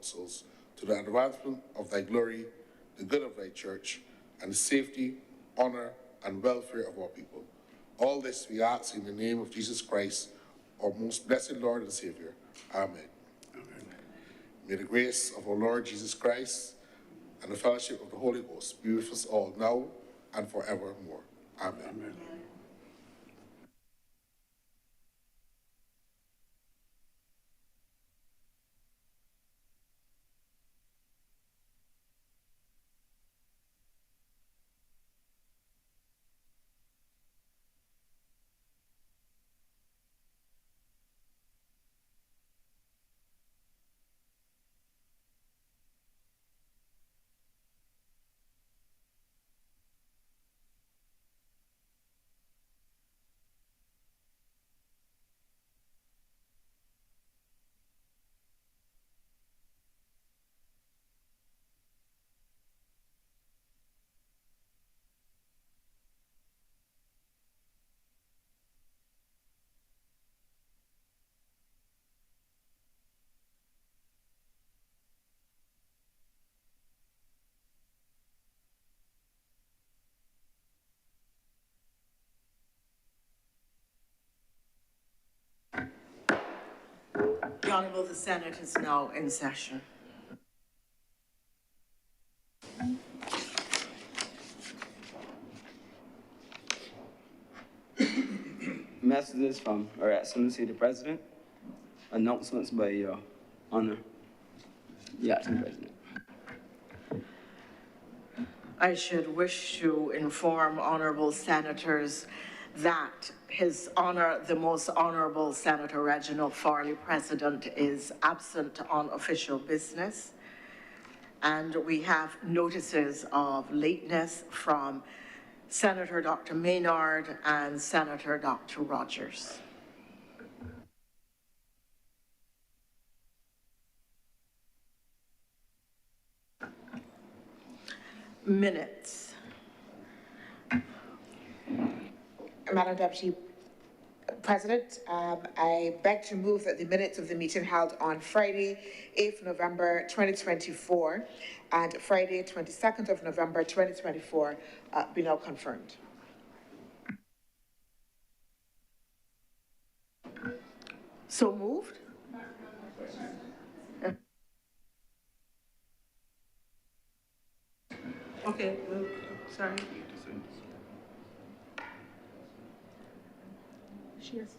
counsels to the advancement of thy glory, the good of thy church, and the safety, honor, and welfare of our people. All this we ask in the name of Jesus Christ, our most blessed Lord and Savior. Amen. Amen. May the grace of our Lord Jesus Christ and the fellowship of the Holy Ghost be with us all now and forevermore. Amen. Amen. The Honourable the Senate is now in session. Messages from Her Excellency the President. Announcements by Your Honor, the Acting President. I should wish to inform honourable senators that His Honour, the Most Honourable Senator Reginald Farley, President, is absent on official business. And we have notices of lateness from Senator Dr. Maynard and Senator Dr. Rogers. Minutes. Madam Deputy President, I beg to move that the minutes of the meeting held on Friday, 8th November 2024 and Friday, 22nd of November 2024 be now confirmed. So moved. Okay, sorry. Cheers.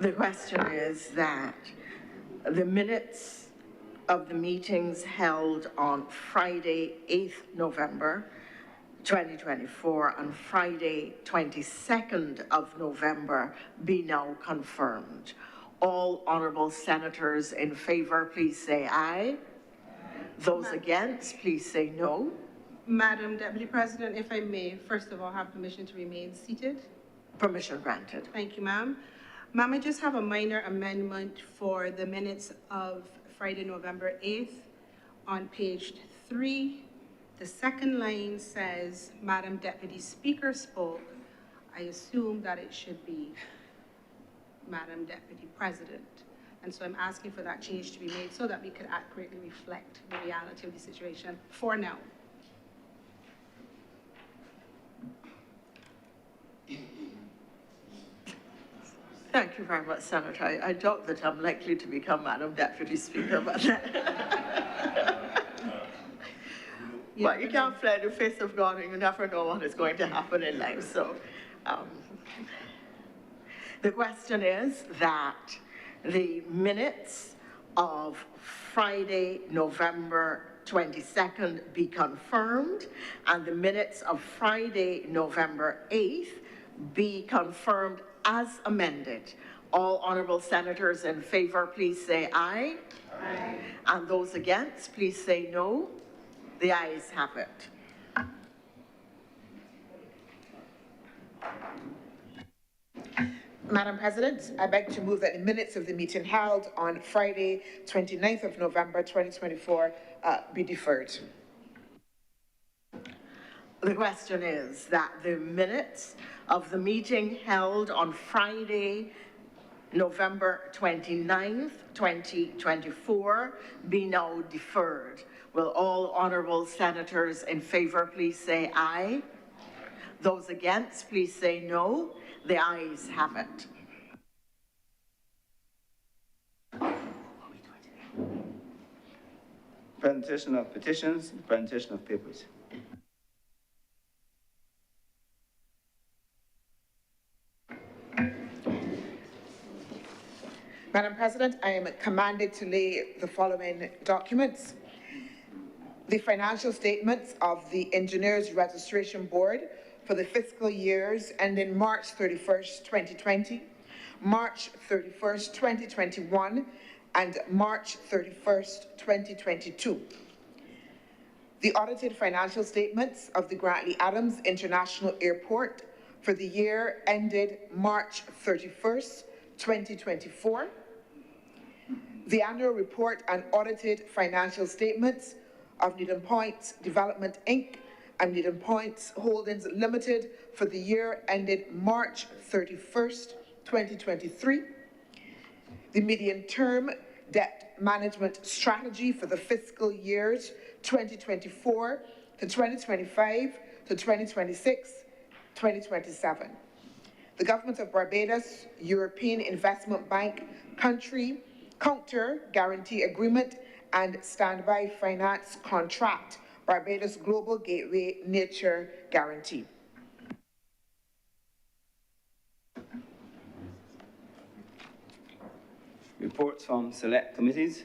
The question is that the minutes of the meetings held on Friday, 8th November 2024 and Friday, 22nd of November be now confirmed. All honourable senators in favour, please say aye. Those against, please say no. Madam Deputy President, if I may, first of all, have permission to remain seated. Permission granted. Thank you, ma'am. Ma'am, I just have a minor amendment for the minutes of Friday, November 8th. On page 3, the second line says, Madam Deputy Speaker spoke. I assume that it should be Madam Deputy President. And so I'm asking for that change to be made so that we could accurately reflect the reality of the situation for now. Thank you very much, Senator. I doubt that I'm likely to become Madam Deputy Speaker, but but you can't fly the face of God, and you never know what is going to happen in life. So the question is that the minutes of Friday, November 22nd be confirmed, and the minutes of Friday, November 8th be confirmed as amended. All honourable senators in favour, please say aye. Aye. And those against, please say no. The ayes have it. Madam President, I beg to move that the minutes of the meeting held on Friday, 29th of November, 2024, be deferred. The question is that the minutes of the meeting held on Friday, November 29th, 2024, be now deferred. Will all honourable senators in favour please say aye? Those against, please say no. The ayes have it. Presentation of petitions, presentation of papers. Madam President, I am commanded to lay the following documents. The financial statements of the Engineers Registration Board for the fiscal years ending March 31st, 2020, March 31st, 2021, and March 31st, 2022. The audited financial statements of the Grantley Adams International Airport for the year ended March 31st, 2024. The annual report and audited financial statements of Needham Points Development, Inc. and Needham Points Holdings Limited for the year ended March 31st, 2023. The medium-term debt management strategy for the fiscal years 2024 to 2025 to 2026, 2027. The Government of Barbados European Investment Bank Counter Guarantee Agreement and Standby Finance Contract, Barbados Global Gateway Nature Guarantee. Reports from select committees,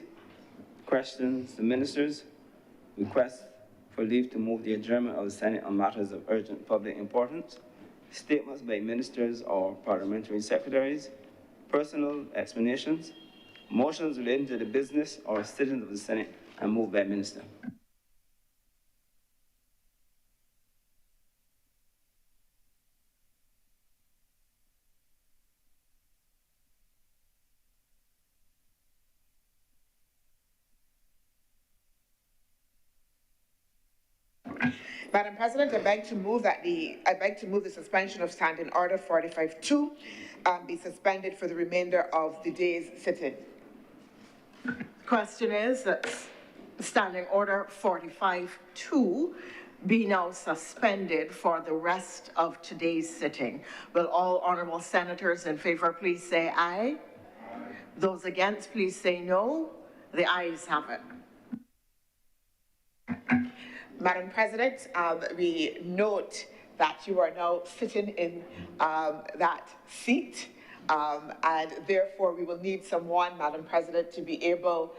questions to ministers, requests for leave to move the adjournment of the Senate on matters of urgent public importance, statements by ministers or parliamentary secretaries, personal explanations, motions relating to the business or citizens of the Senate and moved by minister. Madam President, I beg to move the suspension of Standing Order 45-2 be suspended for the remainder of the day's sitting. Question is that Standing Order 45-2 be now suspended for the rest of today's sitting. Will all honourable senators in favour please say aye? Aye. Those against, please say no. The ayes have it. Madam President, we note that you are now sitting in that seat, and therefore we will need someone, Madam President, to be able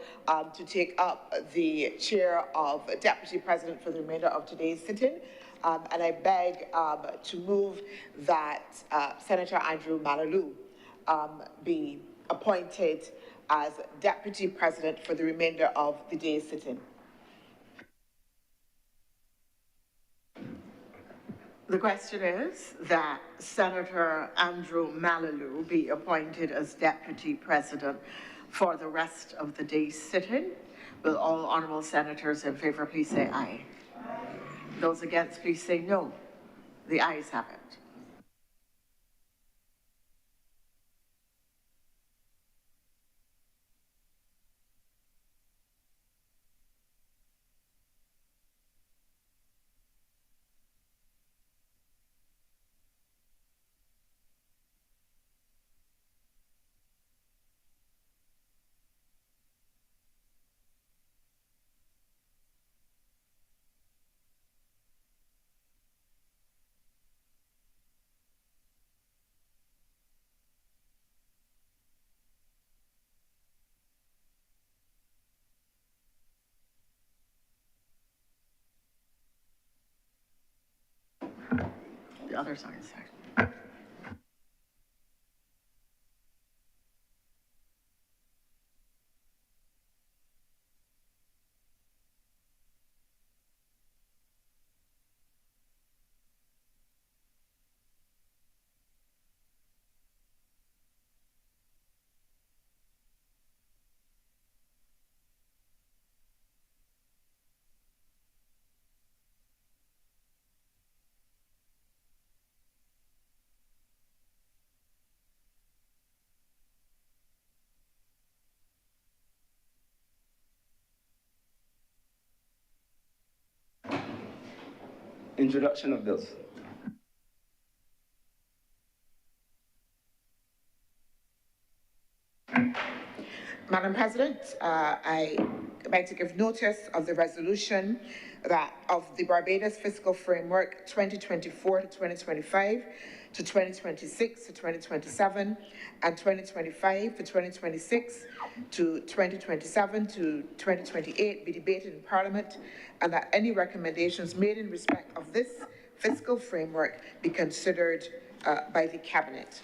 to take up the chair of Deputy President for the remainder of today's sitting. and I beg to move that Senator Andrew Malalu be appointed as Deputy President for the remainder of the day's sitting. The question is that Senator Andrew Malalu be appointed as Deputy President for the rest of the day's sitting. Will all honourable senators in favour please say aye? Those against please say no. The ayes have it. The other side, sorry. Introduction of bills. Madam President, I like to give notice of the resolution that of the Barbados Fiscal Framework 2024 to 2025 to 2026 to 2027 and 2025 to 2026 to 2027 to 2028 be debated in Parliament, and that any recommendations made in respect of this fiscal framework be considered by the Cabinet.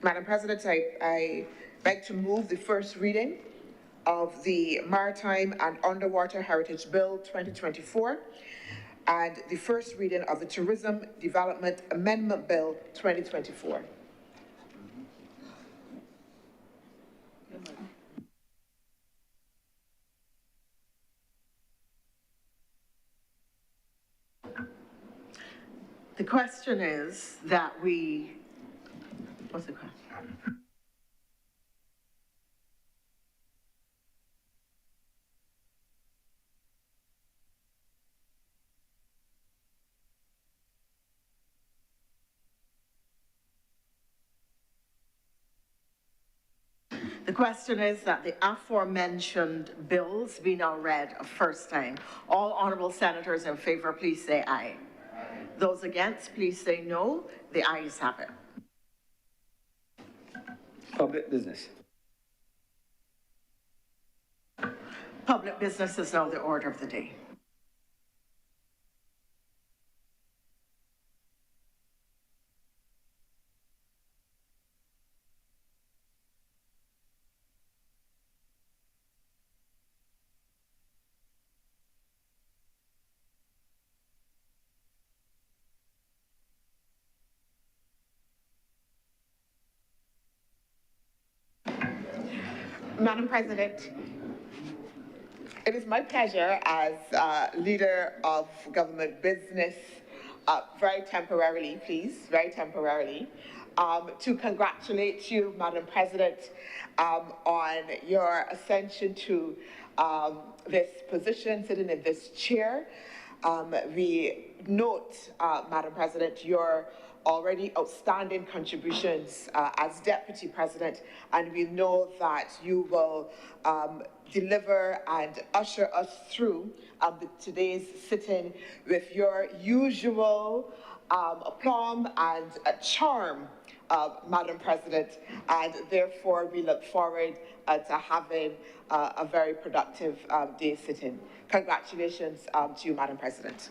Madam President, I beg to move the first reading of the Maritime and Underwater Heritage Bill 2024 and the first reading of the Tourism Development Amendment Bill 2024. The question is that we, what's the question? The question is that the aforementioned bills be now read a first time. All honourable senators in favour, please say aye. Those against, please say no. The ayes have it. Public business. Public business is now the order of the day. Madam President, it is my pleasure as leader of government business, very temporarily, to congratulate you, Madam President, on your ascension to this position, sitting in this chair. We note, Madam President, your already outstanding contributions as Deputy President, and we know that you will deliver and usher us through today's sitting with your usual aplomb and charm, Madam President, and therefore we look forward to having a very productive day sitting. Congratulations to you, Madam President.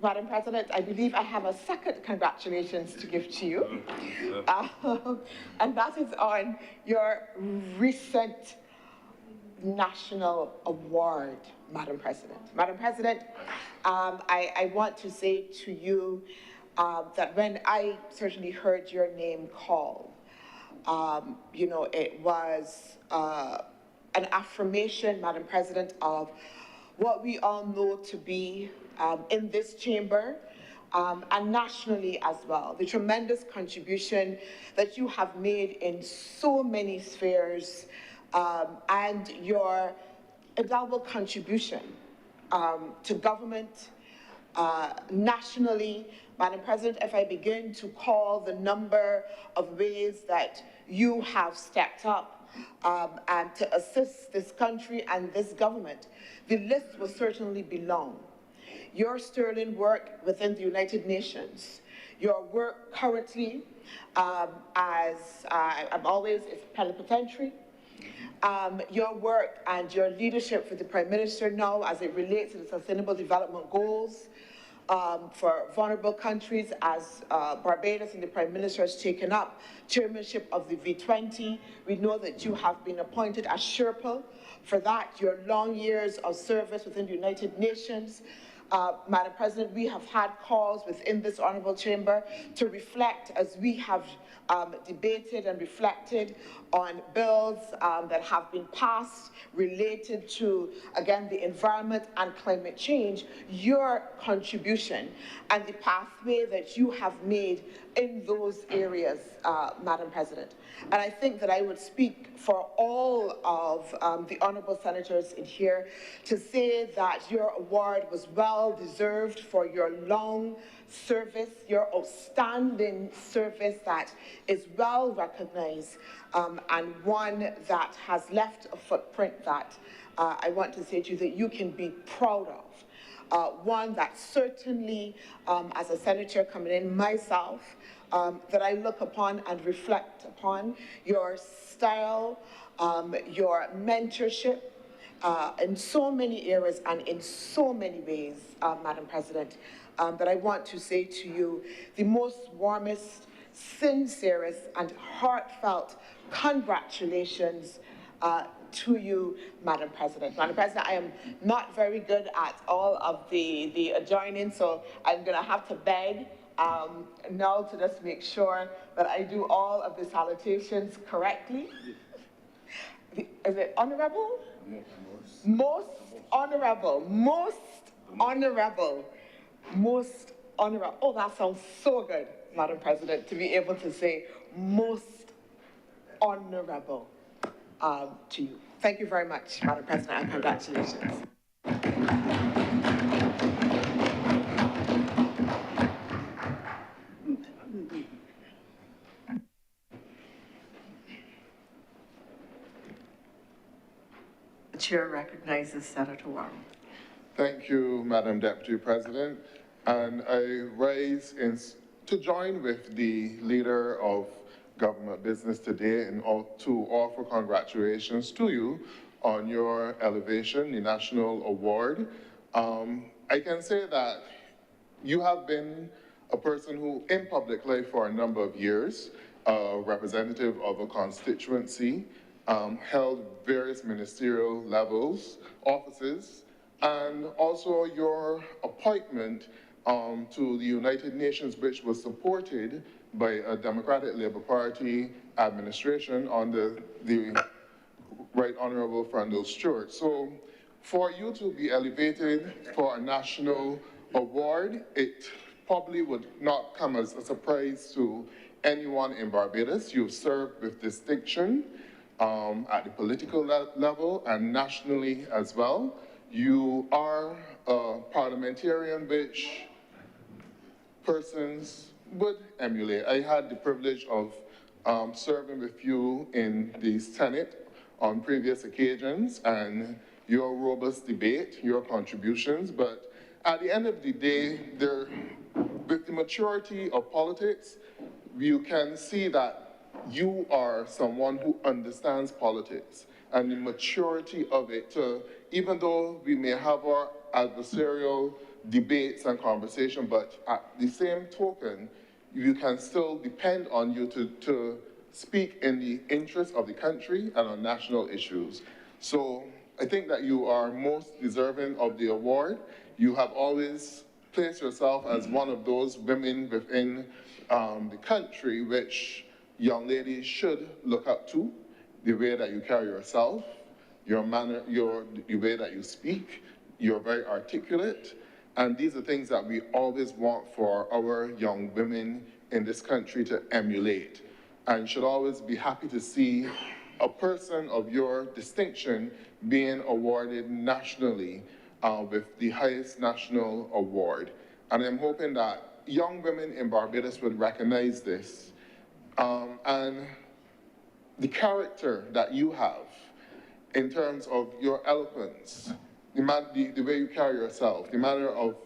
Madam President, I believe I have a second congratulations to give to you. And that is on your recent national award, Madam President. Madam President, I want to say to you that when I certainly heard your name called, you know, it was an affirmation, Madam President, of what we all know to be in this chamber and nationally as well, the tremendous contribution that you have made in so many spheres and your indelible contribution to government nationally. Madam President, if I begin to call the number of ways that you have stepped up and to assist this country and this government, the list will certainly be long. Your sterling work within the United Nations, your work currently as I'm always is plenipotentiary, your work and your leadership for the Prime Minister now as it relates to the Sustainable Development Goals for vulnerable countries as Barbados and the Prime Minister has taken up chairmanship of the V20. We know that you have been appointed as Sherpa for that, your long years of service within the United Nations. Madam President, we have had calls within this honourable chamber to reflect as we have debated and reflected on bills that have been passed related to, again, the environment and climate change, your contribution and the pathway that you have made in those areas, Madam President. And I think that I would speak for all of the honourable senators in here to say that your award was well deserved for your long service, your outstanding service that is well recognized and one that has left a footprint that I want to say to you that you can be proud of. One that certainly, as a senator coming in myself, that I look upon and reflect upon your style, your mentorship, in so many areas and in so many ways, Madam President, that I want to say to you the most warmest, sincerest and heartfelt congratulations to you, Madam President. Madam President, I am not very good at all of the adjoining, so I'm going to have to beg now to just make sure that I do all of the salutations correctly. Is it honorable? Most honorable, most honorable, most honorable. Oh, that sounds so good, Madam President, to be able to say most honorable to you. Thank you very much, Madam President, and congratulations. The chair recognizes Senator Warren. Thank you, Madam Deputy President. And I rise to join with the leader of government business today and to offer congratulations to you on your elevation, the national award. I can say that you have been a person who, in public life for a number of years, a representative of a constituency, held various ministerial levels, offices, and also your appointment to the United Nations, which was supported by a Democratic Labour Party administration under the Right Honourable Frandl Stewart. So For you to be elevated for a national award, it probably would not come as a surprise to anyone in Barbados. You've served with distinction at the political level and nationally as well. You are a parliamentarian which persons would emulate. I had the privilege of serving with you in the Senate on previous occasions, and your robust debate, your contributions, but at the end of the day, with the maturity of politics, you can see that you are someone who understands politics and the maturity of it. Even though we may have our adversarial debates and conversation, but at the same token, you can still depend on you to speak in the interest of the country and on national issues. So I think that you are most deserving of the award. You have always placed yourself as one of those women within the country which young ladies should look up to, the way that you carry yourself, your manner, the way that you speak. You're very articulate, and these are things that we always want for our young women in this country to emulate, and should always be happy to see a person of your distinction being awarded nationally with the highest national award. And I'm hoping that young women in Barbados would recognize this, and the character that you have in terms of your eloquence, the way you carry yourself, the manner of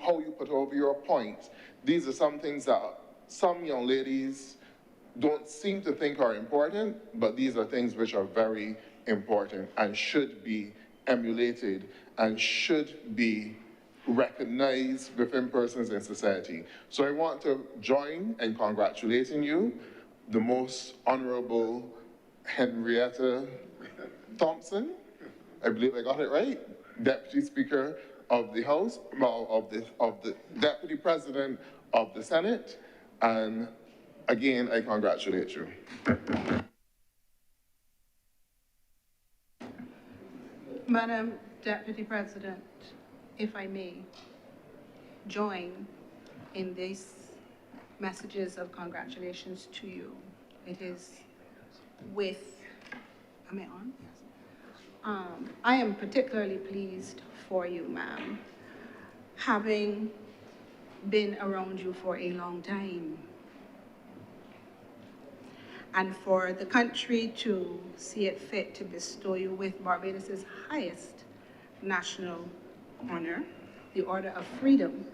how you put over your point. These are some things that some young ladies don't seem to think are important, but these are things which are very important and should be emulated and should be recognized within persons in society. So I want to join in congratulating you, the Most Honorable Henrietta Thompson, I believe I got it right, Deputy Speaker of the House, of the Deputy President of the Senate, and again, I congratulate you. Madam Deputy President, if I may join in these messages of congratulations to you. It is with, am I on? I am particularly pleased for you, ma'am, having been around you for a long time, and for the country to see it fit to bestow you with Barbados' highest national honor, the Order of Freedom,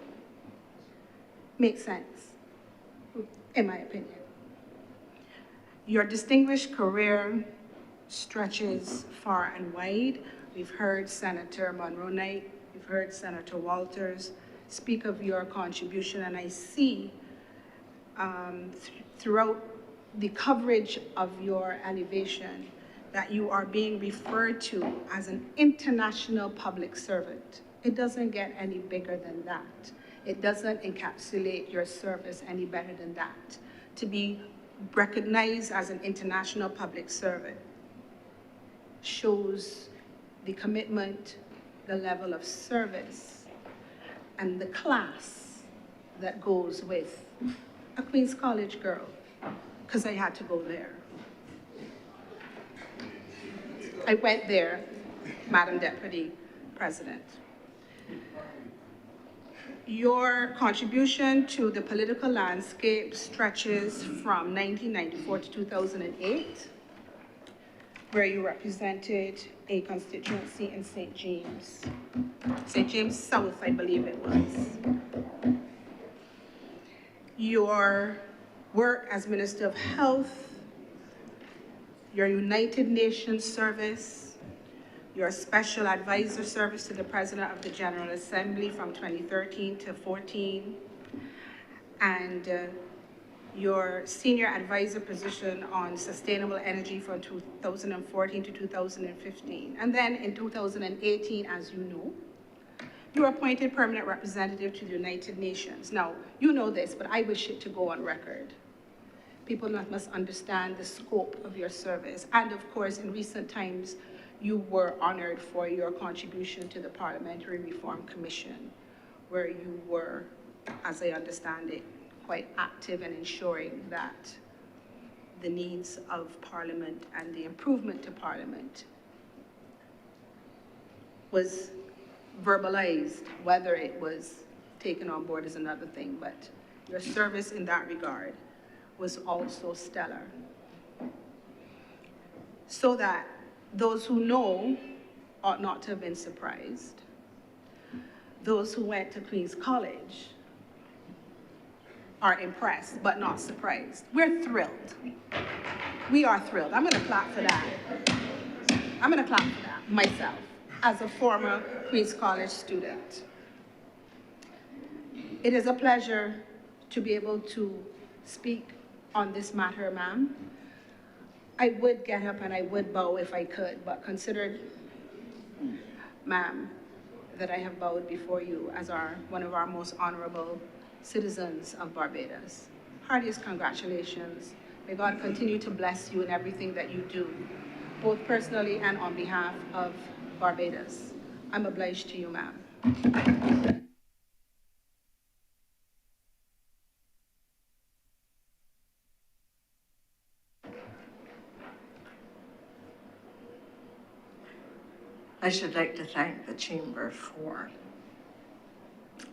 makes sense, in my opinion. Your distinguished career stretches far and wide. We've heard Senator Monroe Knight, we've heard Senator Walters speak of your contribution, and I see throughout the coverage of your elevation that you are being referred to as an international public servant. It doesn't get any bigger than that. It doesn't encapsulate your service any better than that. To be recognized as an international public servant shows the commitment, the level of service, and the class that goes with a Queen's College girl, because I had to go there. I went there, Madam Deputy President. Your contribution to the political landscape stretches from 1994 to 2008, where you represented a constituency in St. James South, I believe it was. Your work as Minister of Health, your United Nations service, your special advisor service to the President of the General Assembly from 2013 to 14, and your senior advisor position on sustainable energy from 2014 to 2015. And then in 2018, as you know, you were appointed permanent representative to the United Nations. Now, you know this, but I wish it to go on record. People must understand the scope of your service. And of course, in recent times, you were honored for your contribution to the Parliamentary Reform Commission, where you were, as I understand it, quite active in ensuring that the needs of Parliament and the improvement to Parliament was verbalized. Whether it was taken on board is another thing, but your service in that regard was also stellar. So that those who know ought not to have been surprised. Those who went to Queen's College are impressed, but not surprised. We're thrilled. We are thrilled. I'm gonna clap for that. I'm gonna clap for that, myself, as a former Queen's College student. It is a pleasure to be able to speak on this matter, ma'am. I would get up and I would bow if I could, but consider, ma'am, that I have bowed before you as one of our most honorable citizens of Barbados. Heartiest congratulations. May God continue to bless you in everything that you do, both personally and on behalf of Barbados. I'm obliged to you, ma'am. I should like to thank the Chamber for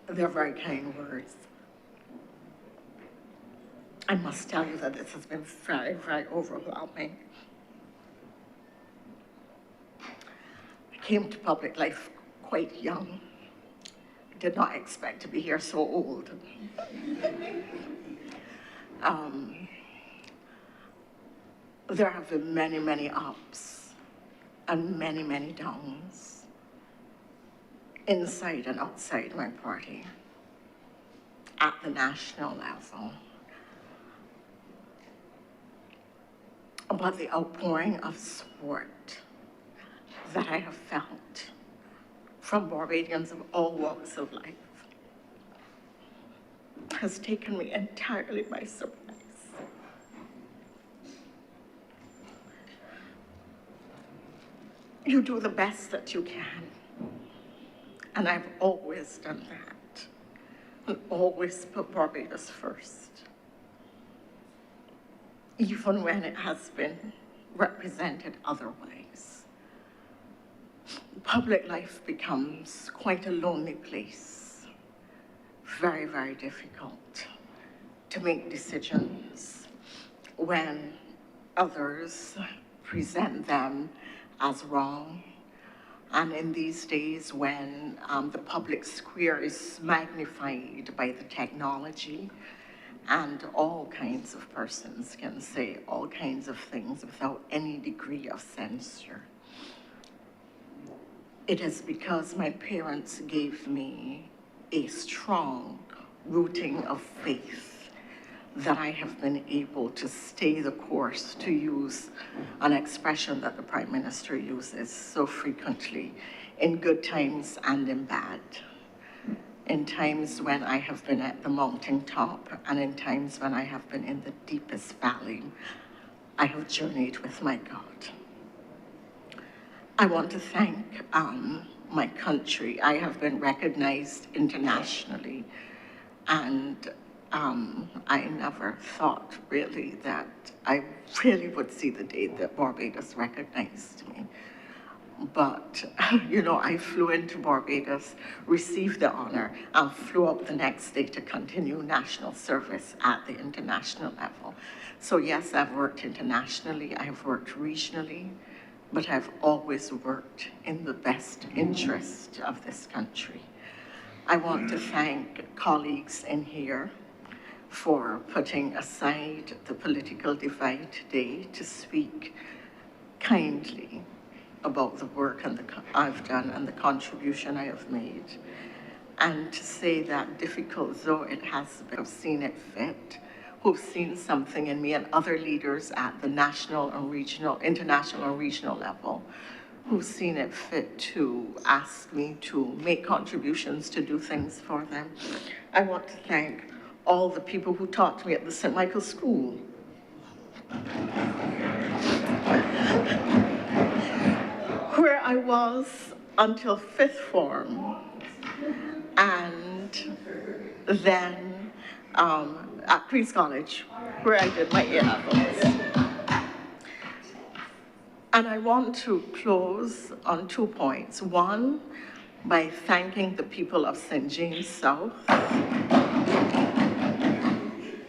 their very kind words. I must tell you that this has been very, very overwhelming. I came to public life quite young. I did not expect to be here so old. There have been many, many ups and many, many downs inside and outside my party at the national level. But the outpouring of support that I have felt from Barbadians of all walks of life has taken me entirely by surprise. You do the best that you can, and I've always done that, and always put Barbados first, even when it has been represented otherwise. Public life becomes quite a lonely place, very, very difficult to make decisions when others present them as wrong. And in these days when the public square is magnified by the technology and all kinds of persons can say all kinds of things without any degree of censure. It is because my parents gave me a strong rooting of faith that I have been able to stay the course, to use an expression that the Prime Minister uses so frequently, in good times and in bad. In times when I have been at the mountaintop and in times when I have been in the deepest valley, I have journeyed with my God. I want to thank my country. I have been recognized internationally, and I never thought really that I really would see the day that Barbados recognized me. But, you know, I flew into Barbados, received the honor, and flew up the next day to continue national service at the international level. So yes, I've worked internationally, I've worked regionally, but I've always worked in the best interest of this country. I want to thank colleagues in here for putting aside the political divide today to speak kindly about the work I've done and the contribution I have made, and to say that difficult though it has been, I've seen it fit, who've seen something in me, and other leaders at the national and regional, international and regional level, who've seen it fit to ask me to make contributions to do things for them. I want to thank all the people who taught me at the St. Michael's School. I was until fifth form, and then at Queen's College, where I did my A-levels. And I want to close on 2 points. One, by thanking the people of St. James South,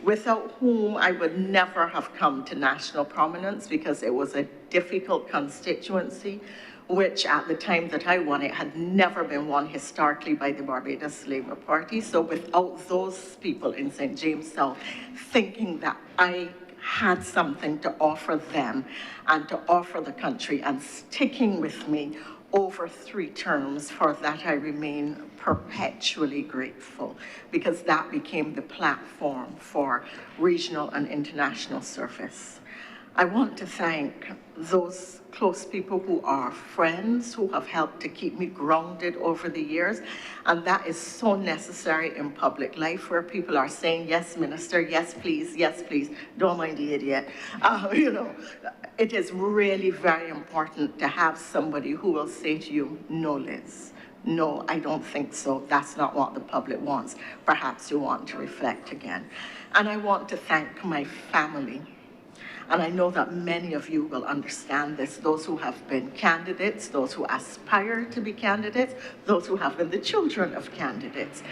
without whom I would never have come to national prominence, because it was a difficult constituency, which at the time that I won it had never been won historically by the Barbados Labour Party. So without those people in St. James South thinking that I had something to offer them and to offer the country, and sticking with me over 3 terms, for that I remain perpetually grateful, because that became the platform for regional and international service. I want to thank those close people who are friends, who have helped to keep me grounded over the years. And that is so necessary in public life, where people are saying, yes, minister, yes, please, don't mind the idiot. You know, it is really very important to have somebody who will say to you, no, Liz, no, I don't think so. That's not what the public wants. Perhaps you want to reflect again. And I want to thank my family. And I know that many of you will understand this, those who have been candidates, those who aspire to be candidates, those who have been the children of candidates,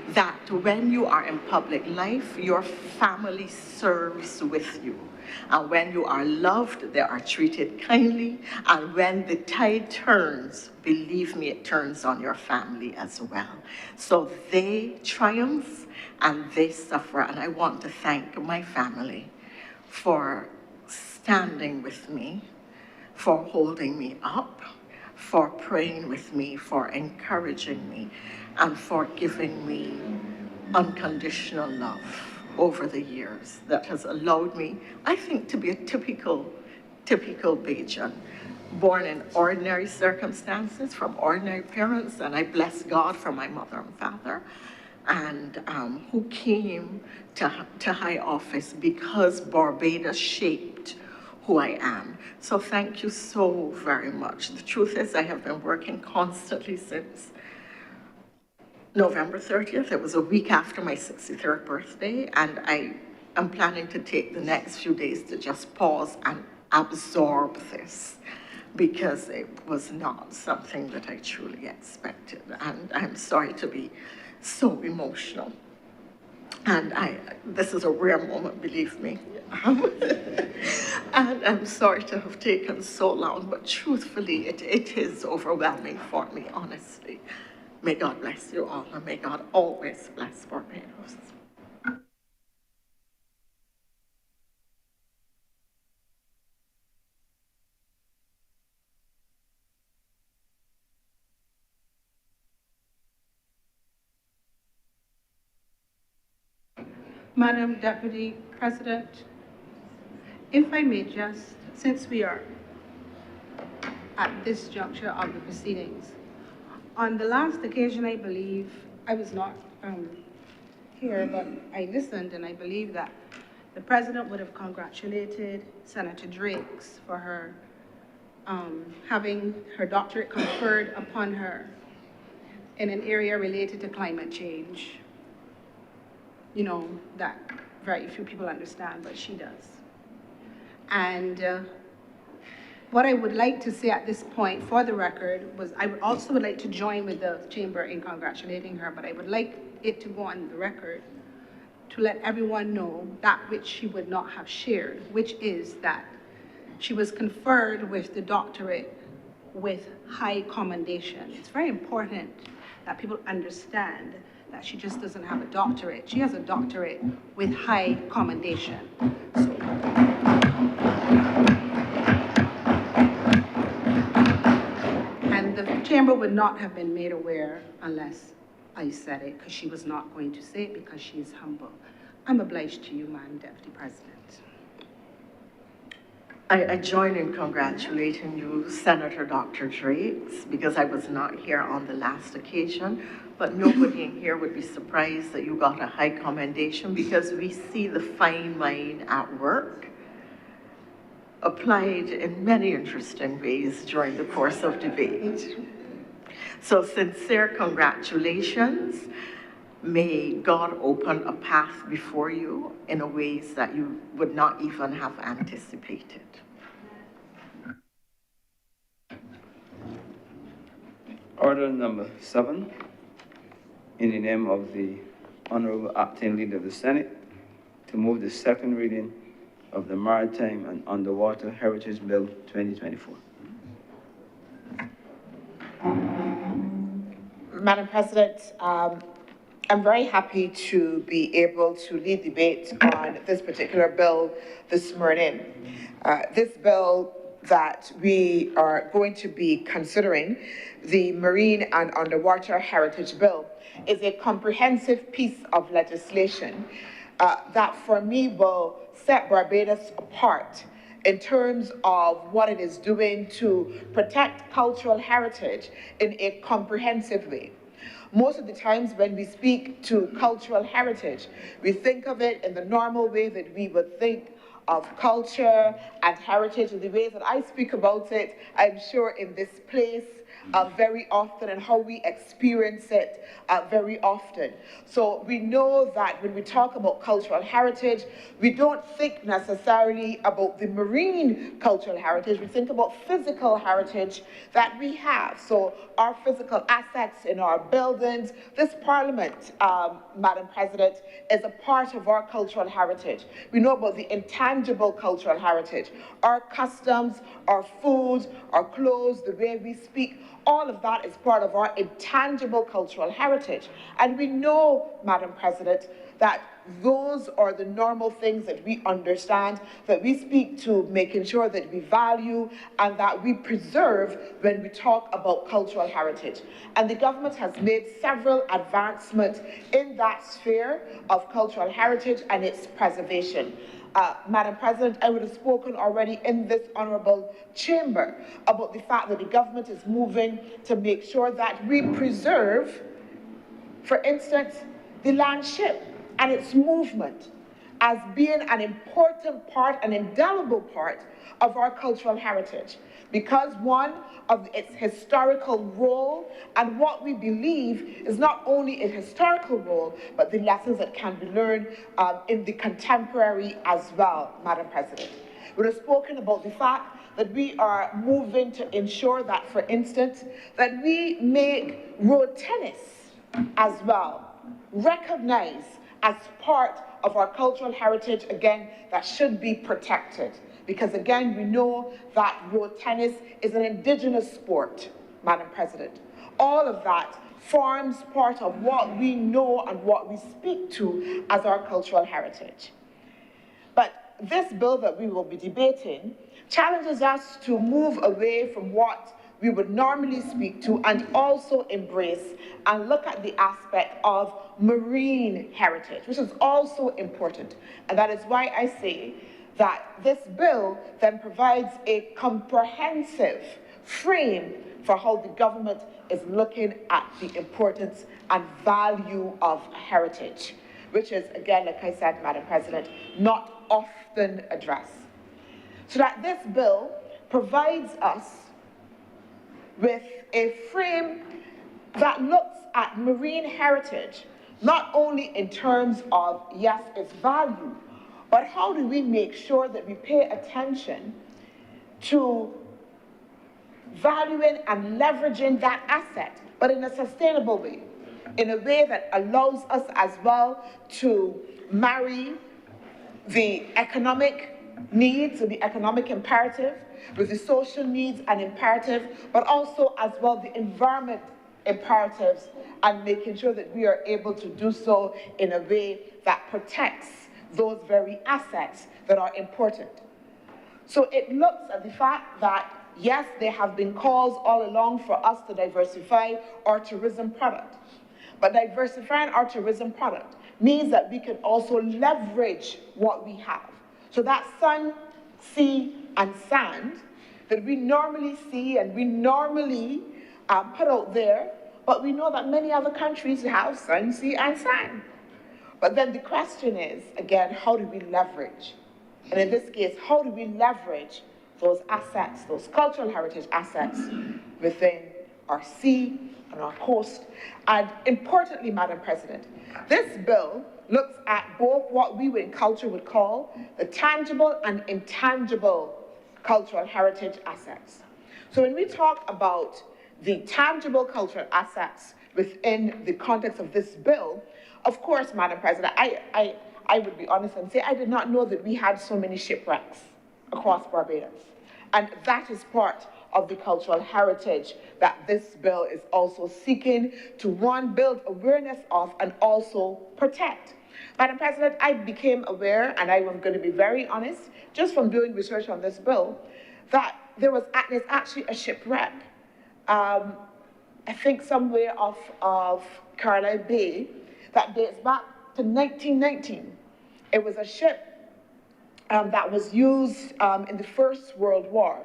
that when you are in public life, your family serves with you. And when you are loved, they are treated kindly. And when the tide turns, believe me, it turns on your family as well. So they triumph and they suffer. And I want to thank my family for standing with me, for holding me up, for praying with me, for encouraging me, and for giving me unconditional love over the years that has allowed me, I think, to be a typical Bajan, born in ordinary circumstances, from ordinary parents, and I bless God for my mother and father, and who came to high office because Barbados shaped who I am. So thank you so very much. The truth is, I have been working constantly since November 30th. It was a week after my 63rd birthday, and I am planning to take the next few days to just pause and absorb this, because it was not something that I truly expected. And I'm sorry to be so emotional. And this is a rare moment, believe me. And I'm sorry to have taken so long, but truthfully, it is overwhelming for me, honestly. May God bless you all, and may God always bless Barbados. Madam Deputy President, if I may just, since we are at this juncture of the proceedings, on the last occasion, I believe, I was not here, but I listened, and I believe that the President would have congratulated Senator Drakes for her having her doctorate conferred upon her in an area related to climate change. You know, that very few people understand, but she does. And what I would like to say at this point, for the record, was I would also like to join with the chamber in congratulating her, but I would like it to go on the record to let everyone know that which she would not have shared, which is that she was conferred with the doctorate with high commendation. It's very important that people understand that she just doesn't have a doctorate. She has a doctorate with high commendation. And the chamber would not have been made aware unless I said it, because she was not going to say it, because she is humble. I'm obliged to you, Madam Deputy President. I join in congratulating you, Senator Dr. Drakes, because I was not here on the last occasion, but nobody in here would be surprised that you got a high commendation, because we see the fine mind at work. applied in many interesting ways during the course of debate. So sincere congratulations. May God open a path before you in ways that you would not even have anticipated. Order number 7, in the name of the Honorable Acting Leader of the Senate, to move the second reading of the Maritime and Underwater Heritage Bill 2024. Madam President, I'm very happy to be able to lead debate on this particular bill this morning. This bill that we are going to be considering, the Marine and Underwater Heritage Bill, is a comprehensive piece of legislation that for me will set Barbados apart in terms of what it is doing to protect cultural heritage in a comprehensive way. Most of the times when we speak to cultural heritage, we think of it in the normal way that we would think of culture and heritage, in the ways that I speak about it, I'm sure in this place very often, and how we experience it very often. So we know that when we talk about cultural heritage, we don't think necessarily about the marine cultural heritage, we think about physical heritage that we have. So our physical assets in our buildings, this Parliament, Madam President, is a part of our cultural heritage. We know about the intangible cultural heritage, our customs, our food, our clothes, the way we speak. All of that is part of our intangible cultural heritage. And we know, Madam President, that those are the normal things that we understand, that we speak to, making sure that we value and that we preserve when we talk about cultural heritage. And the government has made several advancements in that sphere of cultural heritage and its preservation. Madam President, I would have spoken already in this honourable chamber about the fact that the government is moving to make sure that we preserve, for instance, the land ship and its movement as being an important part, an indelible part of our cultural heritage, because one of its historical role and what we believe is not only a historical role, but the lessons that can be learned in the contemporary as well, Madam President. We have spoken about the fact that we are moving to ensure that, for instance, that we make road tennis as well recognized as part of our cultural heritage, again, that should be protected. Because again, we know that road tennis is an indigenous sport, Madam President. All of that forms part of what we know and what we speak to as our cultural heritage. But this bill that we will be debating challenges us to move away from what we would normally speak to and also embrace and look at the aspect of marine heritage, which is also important. And that is why I say that this bill then provides a comprehensive frame for how the government is looking at the importance and value of heritage, which is, again, like I said, Madam President, not often addressed. So that this bill provides us with a frame that looks at marine heritage, not only in terms of, yes, its value, but how do we make sure that we pay attention to valuing and leveraging that asset, but in a sustainable way, in a way that allows us as well to marry the economic needs or the economic imperative with the social needs and imperative, but also as well the environment imperatives, and making sure that we are able to do so in a way that protects those very assets that are important. So it looks at the fact that, yes, there have been calls all along for us to diversify our tourism product. But diversifying our tourism product means that we can also leverage what we have. So that sun, sea, and sand that we normally see and we normally put out there, but we know that many other countries have sun, sea, and sand. But then the question is, again, how do we leverage And in this case, how do we leverage those assets, those cultural heritage assets within our sea and our coast? And importantly, Madam President, this bill looks at both what we in culture would call the tangible and intangible cultural heritage assets. So when we talk about the tangible cultural assets within the context of this bill, of course, Madam President, I would be honest and say I did not know that we had so many shipwrecks across Barbados. And that is part of the cultural heritage that this bill is also seeking to, one, build awareness of and also protect. Madam President, I became aware, and I am going to be very honest, just from doing research on this bill, that there's actually a shipwreck, I think somewhere off Carlisle Bay, that dates back to 1919. It was a ship that was used in the First World War,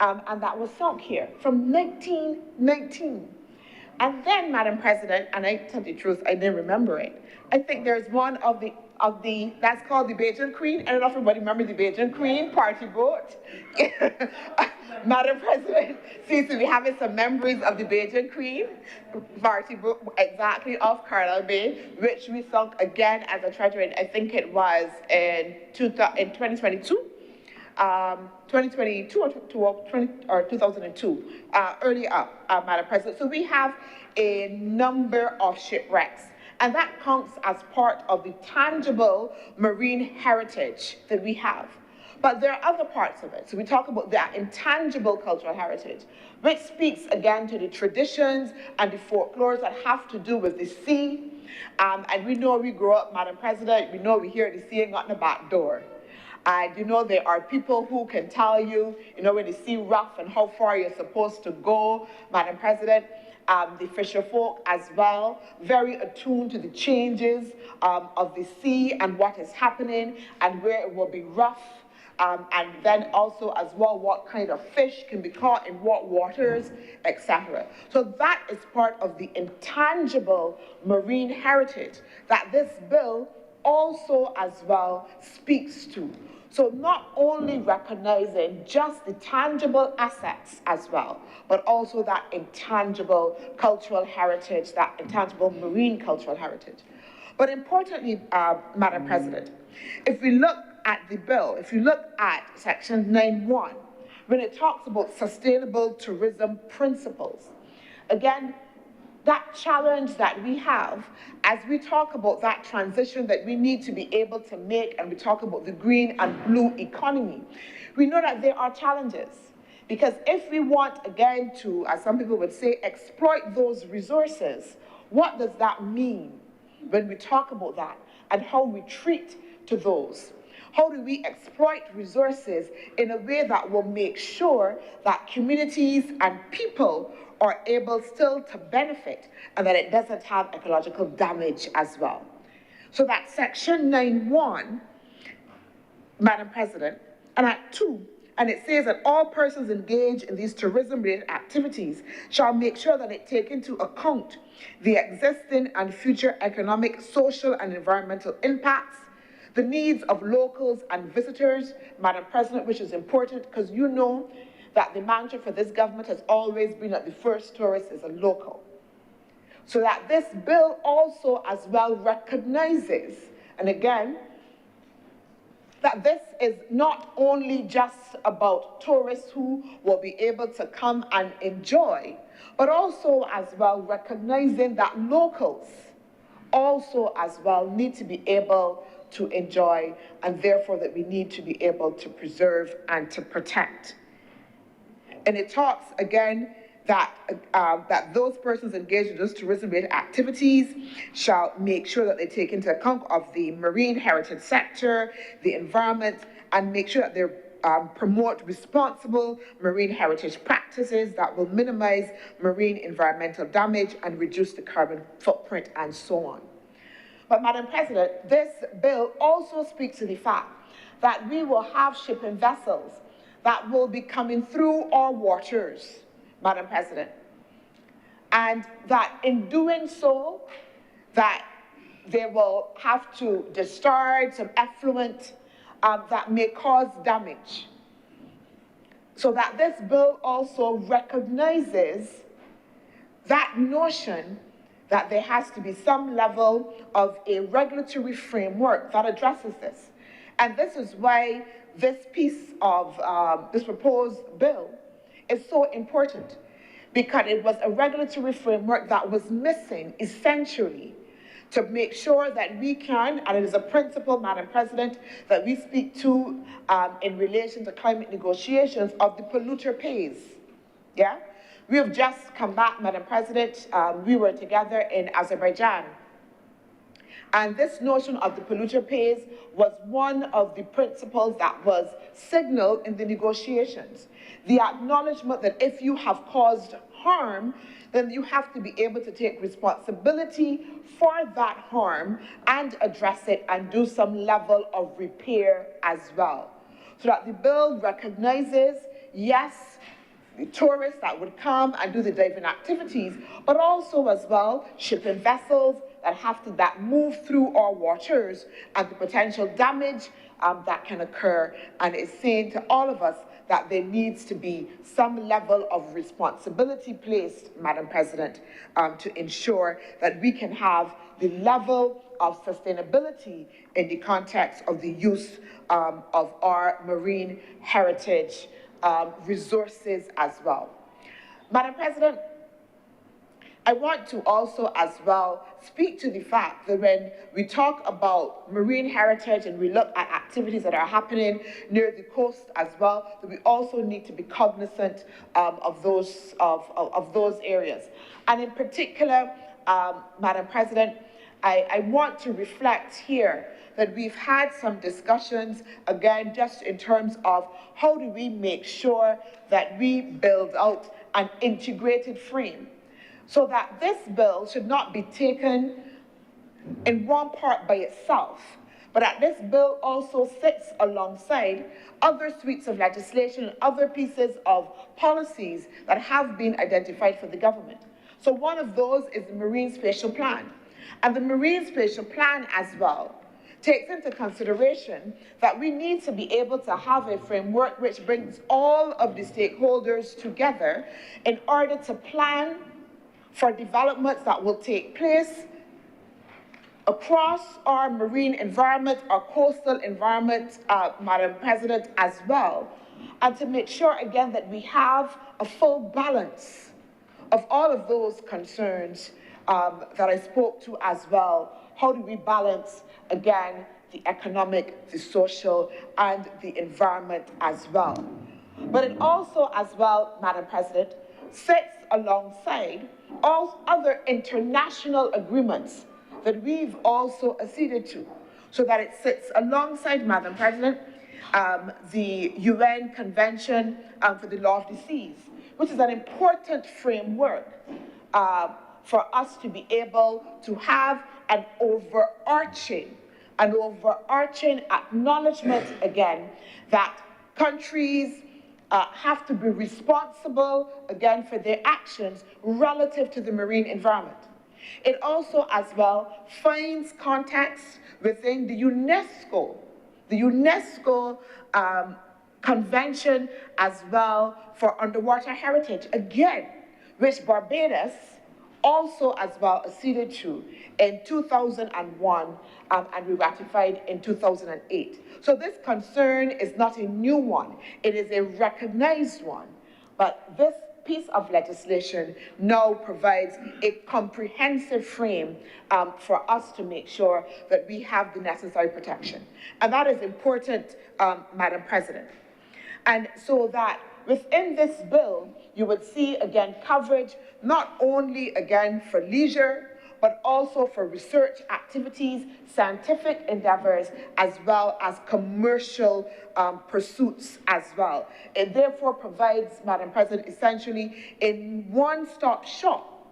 and that was sunk here from 1919. And then, Madam President, and I tell the truth, I didn't remember it. I think there's one of the that's called the Bajan Queen. I don't know if everybody remembers the Bajan Queen party boat. Madam President seems to be having some memories of the Bajan Queen party boat, exactly off Carlisle Bay, which we sunk again as a treasure. I think it was in 2022. 2022 or 2002, earlier, Madam President. So we have a number of shipwrecks, and that counts as part of the tangible marine heritage that we have. But there are other parts of it. So we talk about that intangible cultural heritage, which speaks again to the traditions and the folklores that have to do with the sea. And we know we grow up, Madam President, we know we hear the sea ain't got no back door. And you know, there are people who can tell you, you know, when the sea rough and how far you're supposed to go, Madam President. The fisher folk as well, very attuned to the changes of the sea and what is happening and where it will be rough. And then also as well, what kind of fish can be caught in what waters, etc. So that is part of the intangible marine heritage that this bill also as well speaks to. So not only recognizing just the tangible assets as well, but also that intangible cultural heritage, that intangible marine cultural heritage. But importantly, Madam President, if we look at the bill, if you look at section 9.1, when it talks about sustainable tourism principles, again, that challenge that we have as we talk about that transition that we need to be able to make, and we talk about the green and blue economy, we know that there are challenges. Because if we want, again, to, as some people would say, exploit those resources, what does that mean when we talk about that and how we treat to those? How do we exploit resources in a way that will make sure that communities and people are able still to benefit and that it doesn't have ecological damage as well? So that section 9.1, Madam President, and at 2, and it says that all persons engaged in these tourism-related activities shall make sure that it take into account the existing and future economic, social, and environmental impacts, the needs of locals and visitors, Madam President, which is important because you know that the mantra for this government has always been that the first tourist is a local. So that this bill also as well recognizes, and again, that this is not only just about tourists who will be able to come and enjoy, but also as well recognizing that locals also as well need to be able to enjoy, and therefore that we need to be able to preserve and to protect. And it talks again that, that those persons engaged in those tourism-related activities shall make sure that they take into account of the marine heritage sector, the environment, and make sure that they promote responsible marine heritage practices that will minimize marine environmental damage and reduce the carbon footprint and so on. But Madam President, this bill also speaks to the fact that we will have shipping vessels that will be coming through our waters, Madam President, and that in doing so, that they will have to discharge some effluent that may cause damage. So that this bill also recognizes that notion that there has to be some level of a regulatory framework that addresses this. And this is why this piece of this proposed bill is so important, because it was a regulatory framework that was missing essentially to make sure that we can, and it is a principle, Madam President, that we speak to in relation to climate negotiations, of the polluter pays. Yeah? We have just come back, Madam President, we were together in Azerbaijan. And this notion of the polluter pays was one of the principles that was signaled in the negotiations. The acknowledgement that if you have caused harm, then you have to be able to take responsibility for that harm and address it and do some level of repair as well. So that the bill recognizes, yes, the tourists that would come and do the diving activities, but also as well shipping vessels that move through our waters and the potential damage that can occur. And it's saying to all of us that there needs to be some level of responsibility placed, Madam President, to ensure that we can have the level of sustainability in the context of the use of our marine heritage resources as well. Madam President, I want to also as well speak to the fact that when we talk about marine heritage and we look at activities that are happening near the coast as well, that we also need to be cognizant of those areas. And in particular, Madam President, I want to reflect here that we've had some discussions, again, just in terms of how do we make sure that we build out an integrated frame, so that this bill should not be taken in one part by itself, but that this bill also sits alongside other suites of legislation and other pieces of policies that have been identified for the government. So one of those is the Marine Spatial Plan. And the Marine Spatial Plan as well takes into consideration that we need to be able to have a framework which brings all of the stakeholders together in order to plan for developments that will take place across our marine environment, our coastal environment, Madam President, as well, and to make sure, again, that we have a full balance of all of those concerns that I spoke to as well. How do we balance, again, the economic, the social, and the environment as well? But it also, as well, Madam President, sits alongside all other international agreements that we've also acceded to, so that it sits alongside, Madam President, the UN Convention for the Law of the Seas, which is an important framework for us to be able to have an overarching acknowledgement, again, that countries have to be responsible, again, for their actions relative to the marine environment. It also, as well, finds context within the UNESCO Convention as well for underwater heritage, again, which Barbados also as well acceded to in 2001 and we ratified in 2008. So this concern is not a new one, it is a recognized one, but this piece of legislation now provides a comprehensive frame for us to make sure that we have the necessary protection. And that is important, Madam President. And so that within this bill, you would see, again, coverage not only, again, for leisure, but also for research activities, scientific endeavors, as well as commercial pursuits as well. It therefore provides, Madam President, essentially a one-stop shop,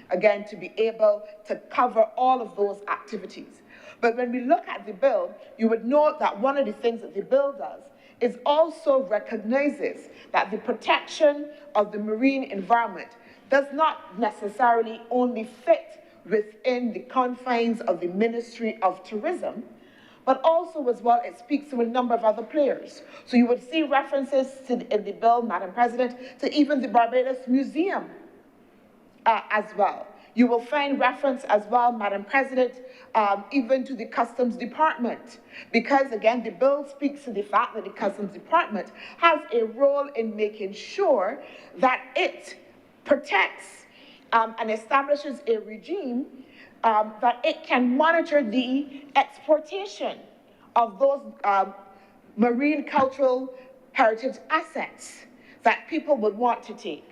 again, to be able to cover all of those activities. But when we look at the bill, you would note that one of the things that the bill does is also recognizes that the protection of the marine environment does not necessarily only fit within the confines of the Ministry of Tourism, but also as well, it speaks to a number of other players. So you would see references in the bill, Madam President, to even the Barbados Museum as well. You will find reference as well, Madam President, even to the Customs Department, because again, the bill speaks to the fact that the Customs Department has a role in making sure that it protects and establishes a regime that it can monitor the exportation of those marine cultural heritage assets that people would want to take.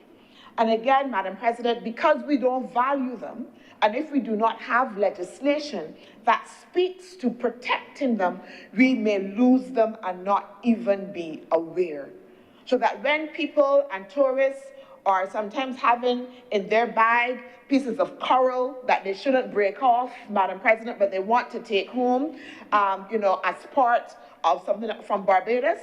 And again, Madam President, because we don't value them, and if we do not have legislation that speaks to protecting them, we may lose them and not even be aware. So that when people and tourists are sometimes having in their bag pieces of coral that they shouldn't break off, Madam President, but they want to take home, as part of something from Barbados,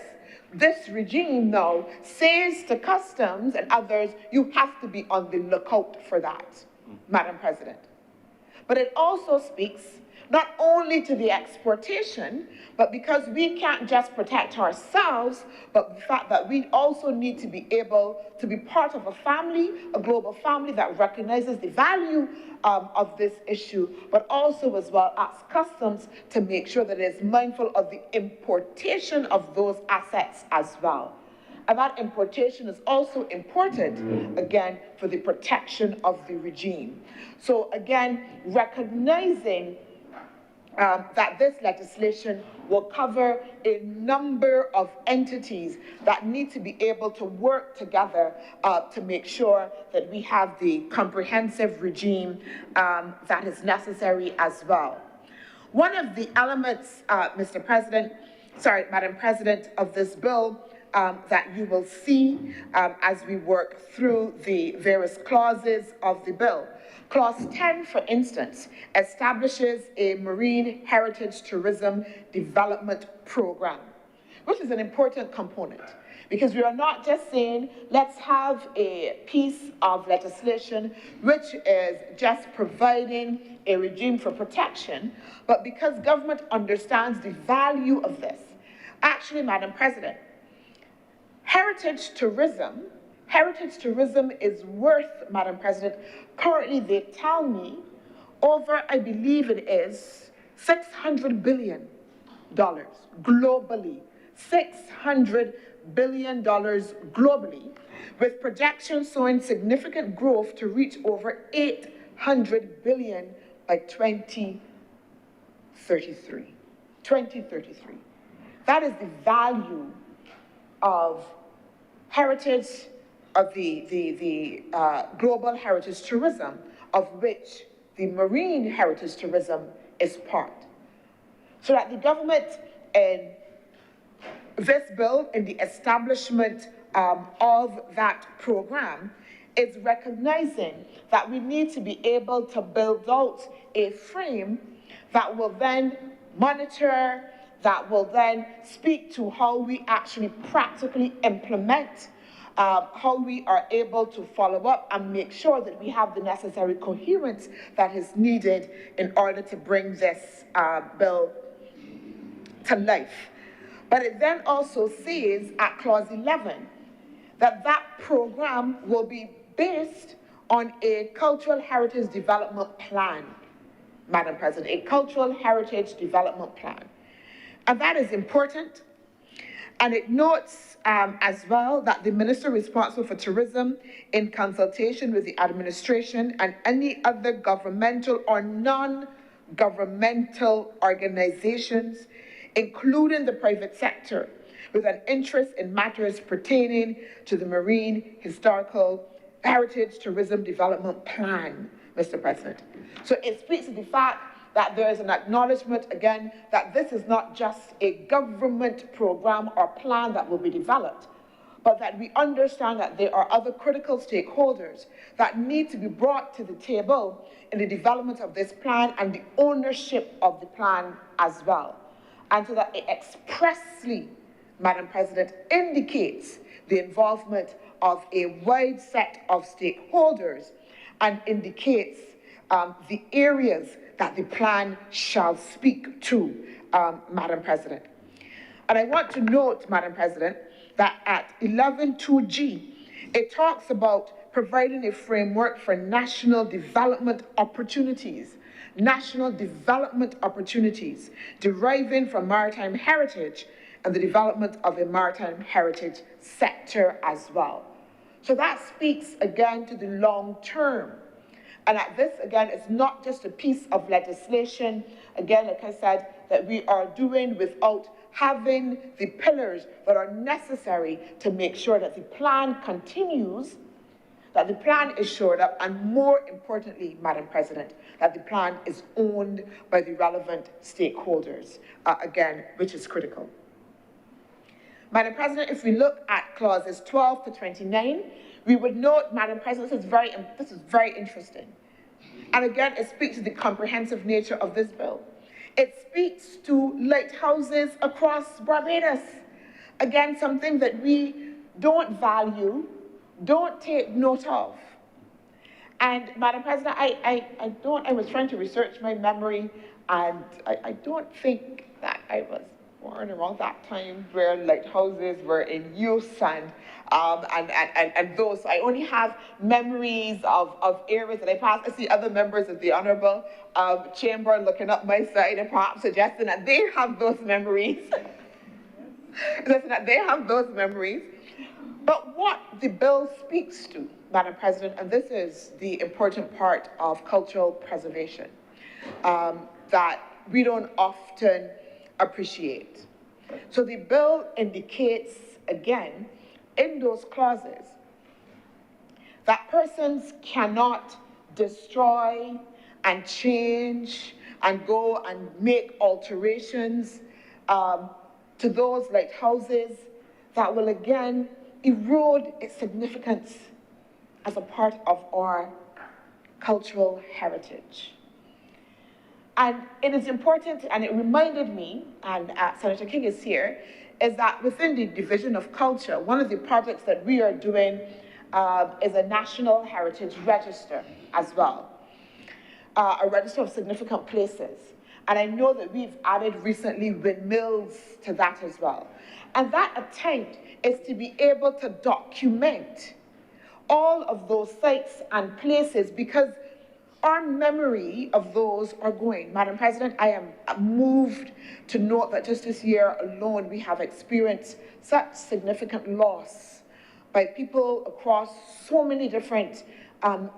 this regime now says to Customs and others, you have to be on the lookout for that, Madam President. But it also speaks not only to the exportation, but because we can't just protect ourselves, but the fact that we also need to be able to be part of a family, a global family that recognizes the value of this issue, but also as well ask Customs to make sure that it is mindful of the importation of those assets as well. And that importation is also important, again, for the protection of the regime. So again, recognizing that this legislation will cover a number of entities that need to be able to work together to make sure that we have the comprehensive regime that is necessary as well. One of the elements, Madam President, of this bill that you will see as we work through the various clauses of the bill. Clause 10, for instance, establishes a marine heritage tourism development program, which is an important component because we are not just saying, let's have a piece of legislation which is just providing a regime for protection, but because government understands the value of this. Actually, Madam President, heritage tourism is worth, Madam President, currently they tell me, over, I believe it is, $600 billion globally. $600 billion globally, with projections showing significant growth to reach over $800 billion by 2033. That is the value of heritage, of the global heritage tourism, of which the marine heritage tourism is part. So that the government in this bill, in the establishment of that program, is recognizing that we need to be able to build out a frame that will then monitor, that will then speak to how we actually practically implement, how we are able to follow up and make sure that we have the necessary coherence that is needed in order to bring this bill to life. But it then also says at clause 11 that that program will be based on a cultural heritage development plan, Madam President, a cultural heritage development plan. And that is important. And it notes as well that the minister responsible for tourism, in consultation with the administration and any other governmental or non-governmental organizations, including the private sector, with an interest in matters pertaining to the Marine Historical Heritage Tourism Development Plan, Mr. President. So it speaks to the fact that there is an acknowledgement, again, that this is not just a government program or plan that will be developed, but that we understand that there are other critical stakeholders that need to be brought to the table in the development of this plan and the ownership of the plan as well. And so that it expressly, Madam President, indicates the involvement of a wide set of stakeholders and indicates the areas that the plan shall speak to Madam President. And I want to note, Madam President, that at 11.2G, it talks about providing a framework for national development opportunities deriving from maritime heritage and the development of a maritime heritage sector as well. So that speaks again to the long term. And at this, again, it's not just a piece of legislation, again, like I said, that we are doing without having the pillars that are necessary to make sure that the plan continues, that the plan is shored up, and more importantly, Madam President, that the plan is owned by the relevant stakeholders, again, which is critical. Madam President, if we look at clauses 12 to 29, we would note, Madam President, this is very interesting. And again, it speaks to the comprehensive nature of this bill. It speaks to lighthouses across Barbados. Again, something that we don't value, don't take note of. And Madam President, I was trying to research my memory, and I don't think that I was born around that time where lighthouses were in use and those. I only have memories of areas that I passed. I see other members of the Honourable Chamber looking up my side and perhaps suggesting that they have those memories. But what the bill speaks to, Madam President, and this is the important part of cultural preservation that we don't often appreciate. So the bill indicates, again, in those clauses, that persons cannot destroy and change and go and make alterations to those lighthouses that will, again, erode its significance as a part of our cultural heritage. And it is important, and it reminded me, and Senator King is here, is that within the Division of Culture, one of the projects that we are doing is a National Heritage Register as well, a register of significant places. And I know that we've added recently windmills to that as well. And that attempt is to be able to document all of those sites and places, because our memory of those are going. Madam President, I am moved to note that just this year alone, we have experienced such significant loss by people across so many different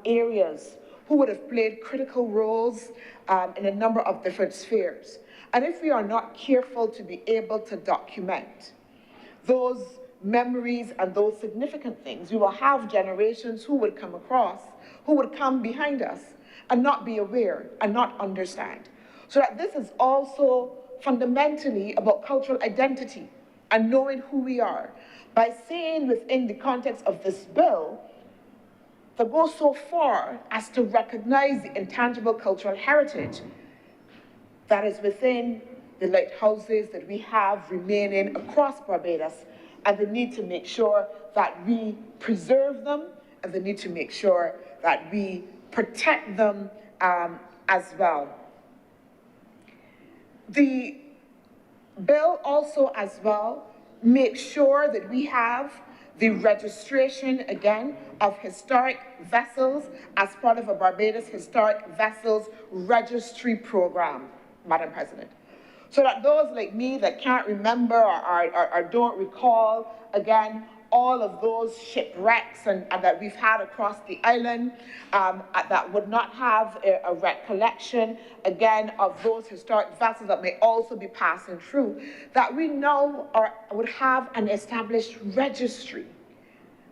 areas who would have played critical roles in a number of different spheres. And if we are not careful to be able to document those memories and those significant things, we will have generations who would come behind us and not be aware and not understand. So that this is also fundamentally about cultural identity and knowing who we are. By saying within the context of this bill, that goes so far as to recognize the intangible cultural heritage that is within the lighthouses that we have remaining across Barbados, and the need to make sure that we preserve them, and the need to make sure that we protect them as well. The bill also as well makes sure that we have the registration, again, of historic vessels as part of a Barbados Historic Vessels Registry Program, Madam President. So that those like me that can't remember or don't recall, again, all of those shipwrecks and that we've had across the island that would not have a recollection, again, of those historic vessels that may also be passing through, that we now would have an established registry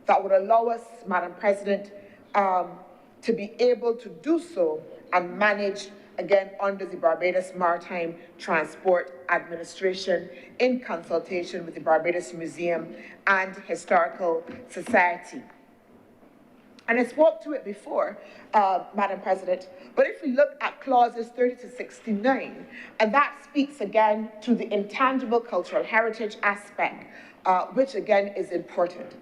that would allow us, Madam President, to be able to do so and manage, again, under the Barbados Maritime Transport Administration in consultation with the Barbados Museum and Historical Society. And I spoke to it before, Madam President, but if we look at clauses 30 to 69, and that speaks again to the intangible cultural heritage aspect, which again is important.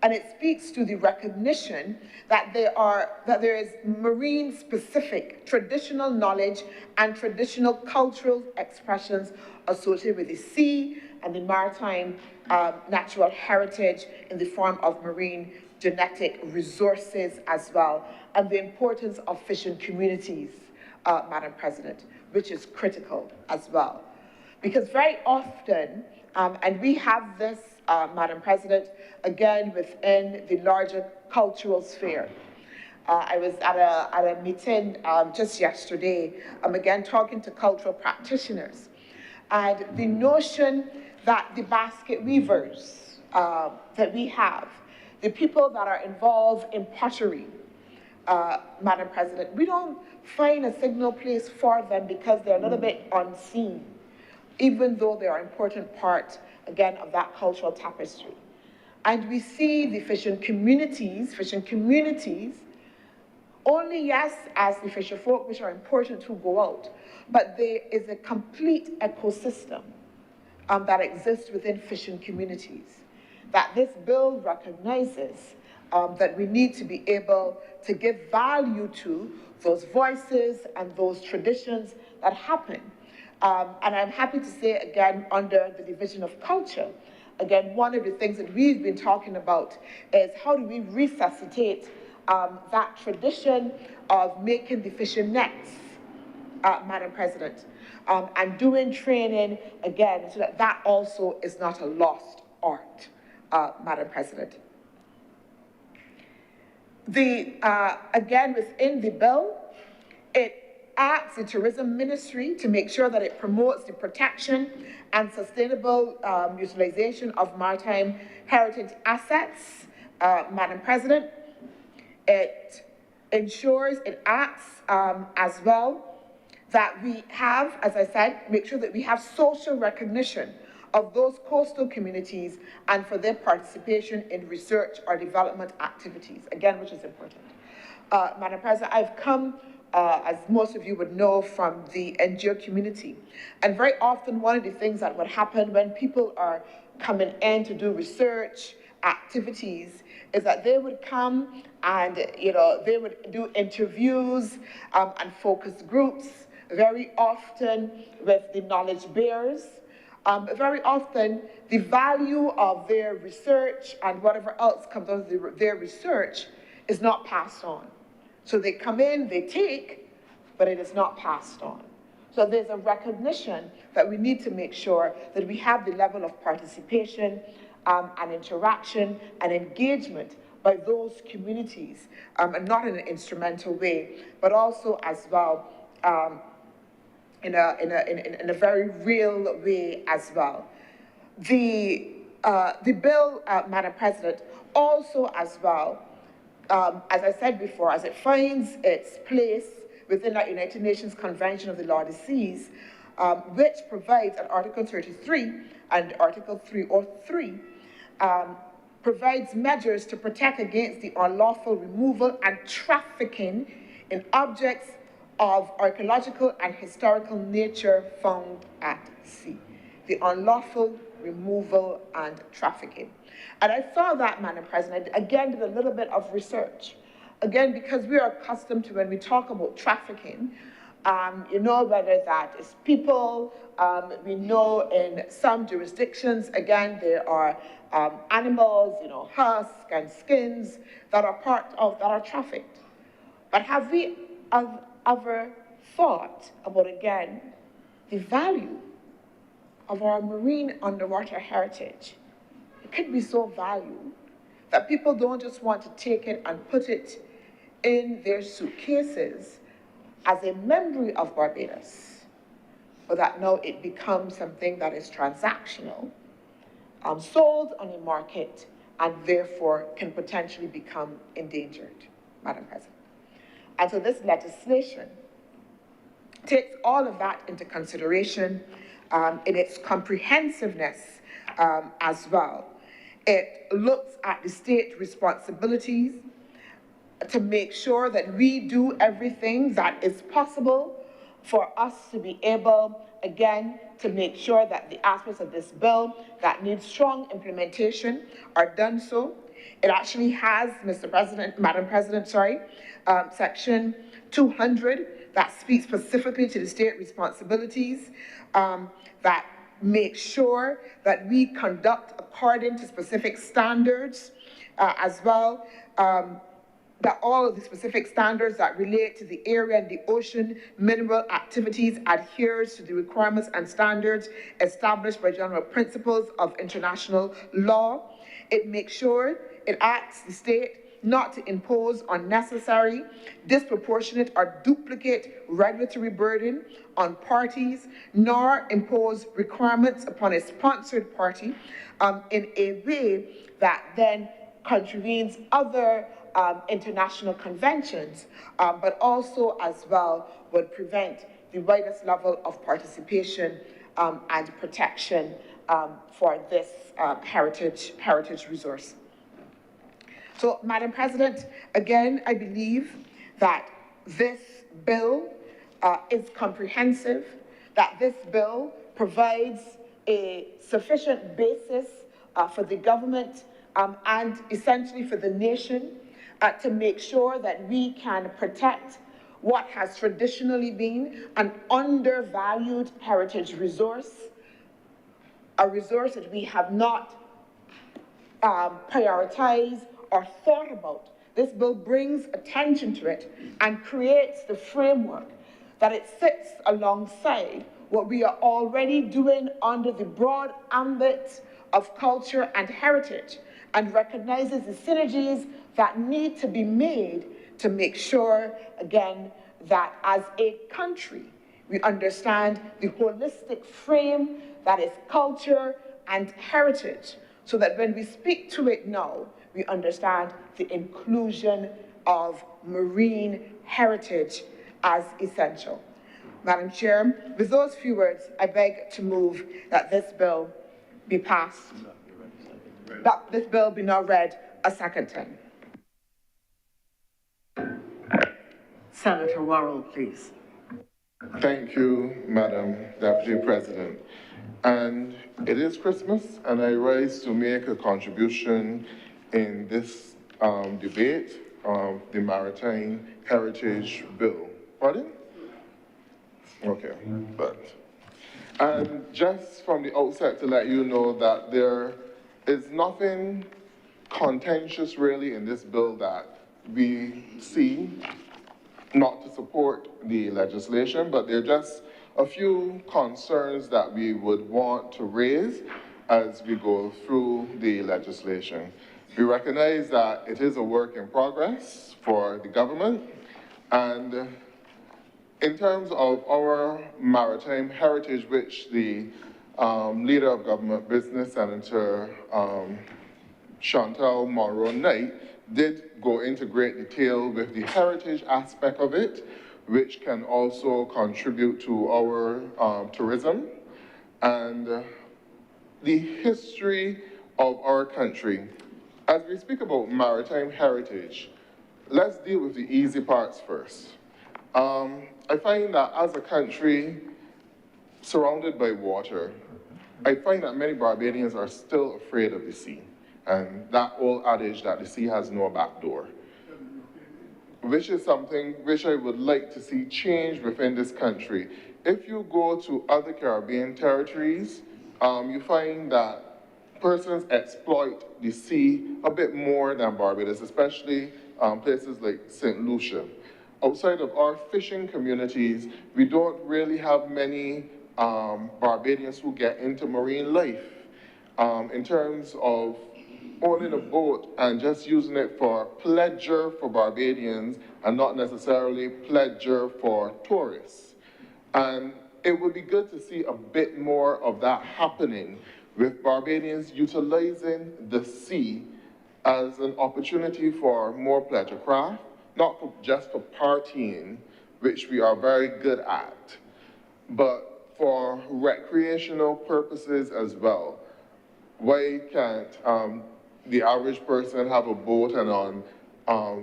And it speaks to the recognition that there is marine-specific traditional knowledge and traditional cultural expressions associated with the sea and the maritime natural heritage in the form of marine genetic resources as well, and the importance of fishing communities, Madam President, which is critical as well. Because very often, and we have this, Madam President, again, within the larger cultural sphere. I was at a meeting just yesterday, again, talking to cultural practitioners, and the notion that the basket weavers that we have, the people that are involved in pottery, Madam President, we don't find a signal place for them because they're a little bit unseen, even though they are an important part, again, of that cultural tapestry. And we see the fishing communities, only, yes, as the fisher folk, which are important to go out, but there is a complete ecosystem that exists within fishing communities, that this bill recognizes that we need to be able to give value to those voices and those traditions that happen. And I'm happy to say, again, under the Division of Culture, again, one of the things that we've been talking about is how do we resuscitate that tradition of making the fishing nets, Madam President, and doing training, again, so that that also is not a lost art, Madam President. Again, within the bill, it asks the Tourism Ministry to make sure that it promotes the protection and sustainable utilization of maritime heritage assets, Madam President. It ensures, it asks as well that we have, as I said, make sure that we have social recognition of those coastal communities and for their participation in research or development activities, again, which is important. Madam President, I've come, as most of you would know, from the NGO community. And very often one of the things that would happen when people are coming in to do research activities is that they would come and, they would do interviews and focus groups, very often with the knowledge bearers. Very often, the value of their research and whatever else comes out of their research is not passed on. So they come in, they take, but it is not passed on. So there's a recognition that we need to make sure that we have the level of participation and interaction and engagement by those communities, and not in an instrumental way, but also as well in a very real way as well. The bill, Madam President, also as well, as I said before, as it finds its place within the United Nations Convention of the Law of the Seas, which provides at Article 33 and Article 303, provides measures to protect against the unlawful removal and trafficking in objects of archaeological and historical nature found at sea. The unlawful removal and trafficking. And I saw that, Madam President, again, did a little bit of research. Again, because we are accustomed to, when we talk about trafficking, whether that is people, we know in some jurisdictions, again, there are animals, husks and skins that are trafficked. But have we ever thought about, again, the value of our marine underwater heritage? It could be so valued that people don't just want to take it and put it in their suitcases as a memory of Barbados, but that now it becomes something that is transactional, sold on a market, and therefore can potentially become endangered, Madam President. And so this legislation takes all of that into consideration in its comprehensiveness as well. It looks at the state responsibilities to make sure that we do everything that is possible for us to be able, again, to make sure that the aspects of this bill that need strong implementation are done so It actually has, Madam President, Section 200 that speaks specifically to the state responsibilities, that make sure that we conduct according to specific standards, as well, that all of the specific standards that relate to the area and the ocean mineral activities adheres to the requirements and standards established by general principles of international law. It makes sure it asks the state not to impose unnecessary, disproportionate, or duplicate regulatory burden on parties, nor impose requirements upon a sponsored party in a way that then contravenes other international conventions, but also as well would prevent the widest level of participation and protection for this heritage resource. So, Madam President, again, I believe that this bill is comprehensive, that this bill provides a sufficient basis for the government and essentially for the nation to make sure that we can protect what has traditionally been an undervalued heritage resource, a resource that we have not prioritized or thought about. This bill brings attention to it and creates the framework that it sits alongside what we are already doing under the broad ambit of culture and heritage, and recognizes the synergies that need to be made to make sure, again, that as a country, we understand the holistic frame that is culture and heritage, so that when we speak to it now, we understand the inclusion of marine heritage as essential. Madam Chair, with those few words, I beg to move that this bill be passed, that this bill be now read a second time. Senator Worrell, please. Thank you, Madam Deputy President. And it is Christmas, and I rise to make a contribution in this debate of the Maritime Heritage Bill. Pardon? Okay, and just from the outset to let you know that there is nothing contentious really in this bill that we see not to support the legislation, but there are just a few concerns that we would want to raise as we go through the legislation. We recognize that it is a work in progress for the government, and in terms of our maritime heritage, which the Leader of Government Business, Senator Chantal Monroe-Knight, did go into great detail with the heritage aspect of it, which can also contribute to our tourism and the history of our country. As we speak about maritime heritage, let's deal with the easy parts first. I find that as a country surrounded by water, I find that many Barbadians are still afraid of the sea, and that old adage that the sea has no back door, which is something which I would like to see change within this country. If you go to other Caribbean territories, you find that persons exploit the sea a bit more than Barbados, especially places like St. Lucia. Outside of our fishing communities, we don't really have many Barbadians who get into marine life. In terms of owning a boat and just using it for pleasure for Barbadians and not necessarily pleasure for tourists. And it would be good to see a bit more of that happening with Barbadians utilizing the sea as an opportunity for more pleasure craft, not just for partying, which we are very good at, but for recreational purposes as well. Why can't the average person have a boat and on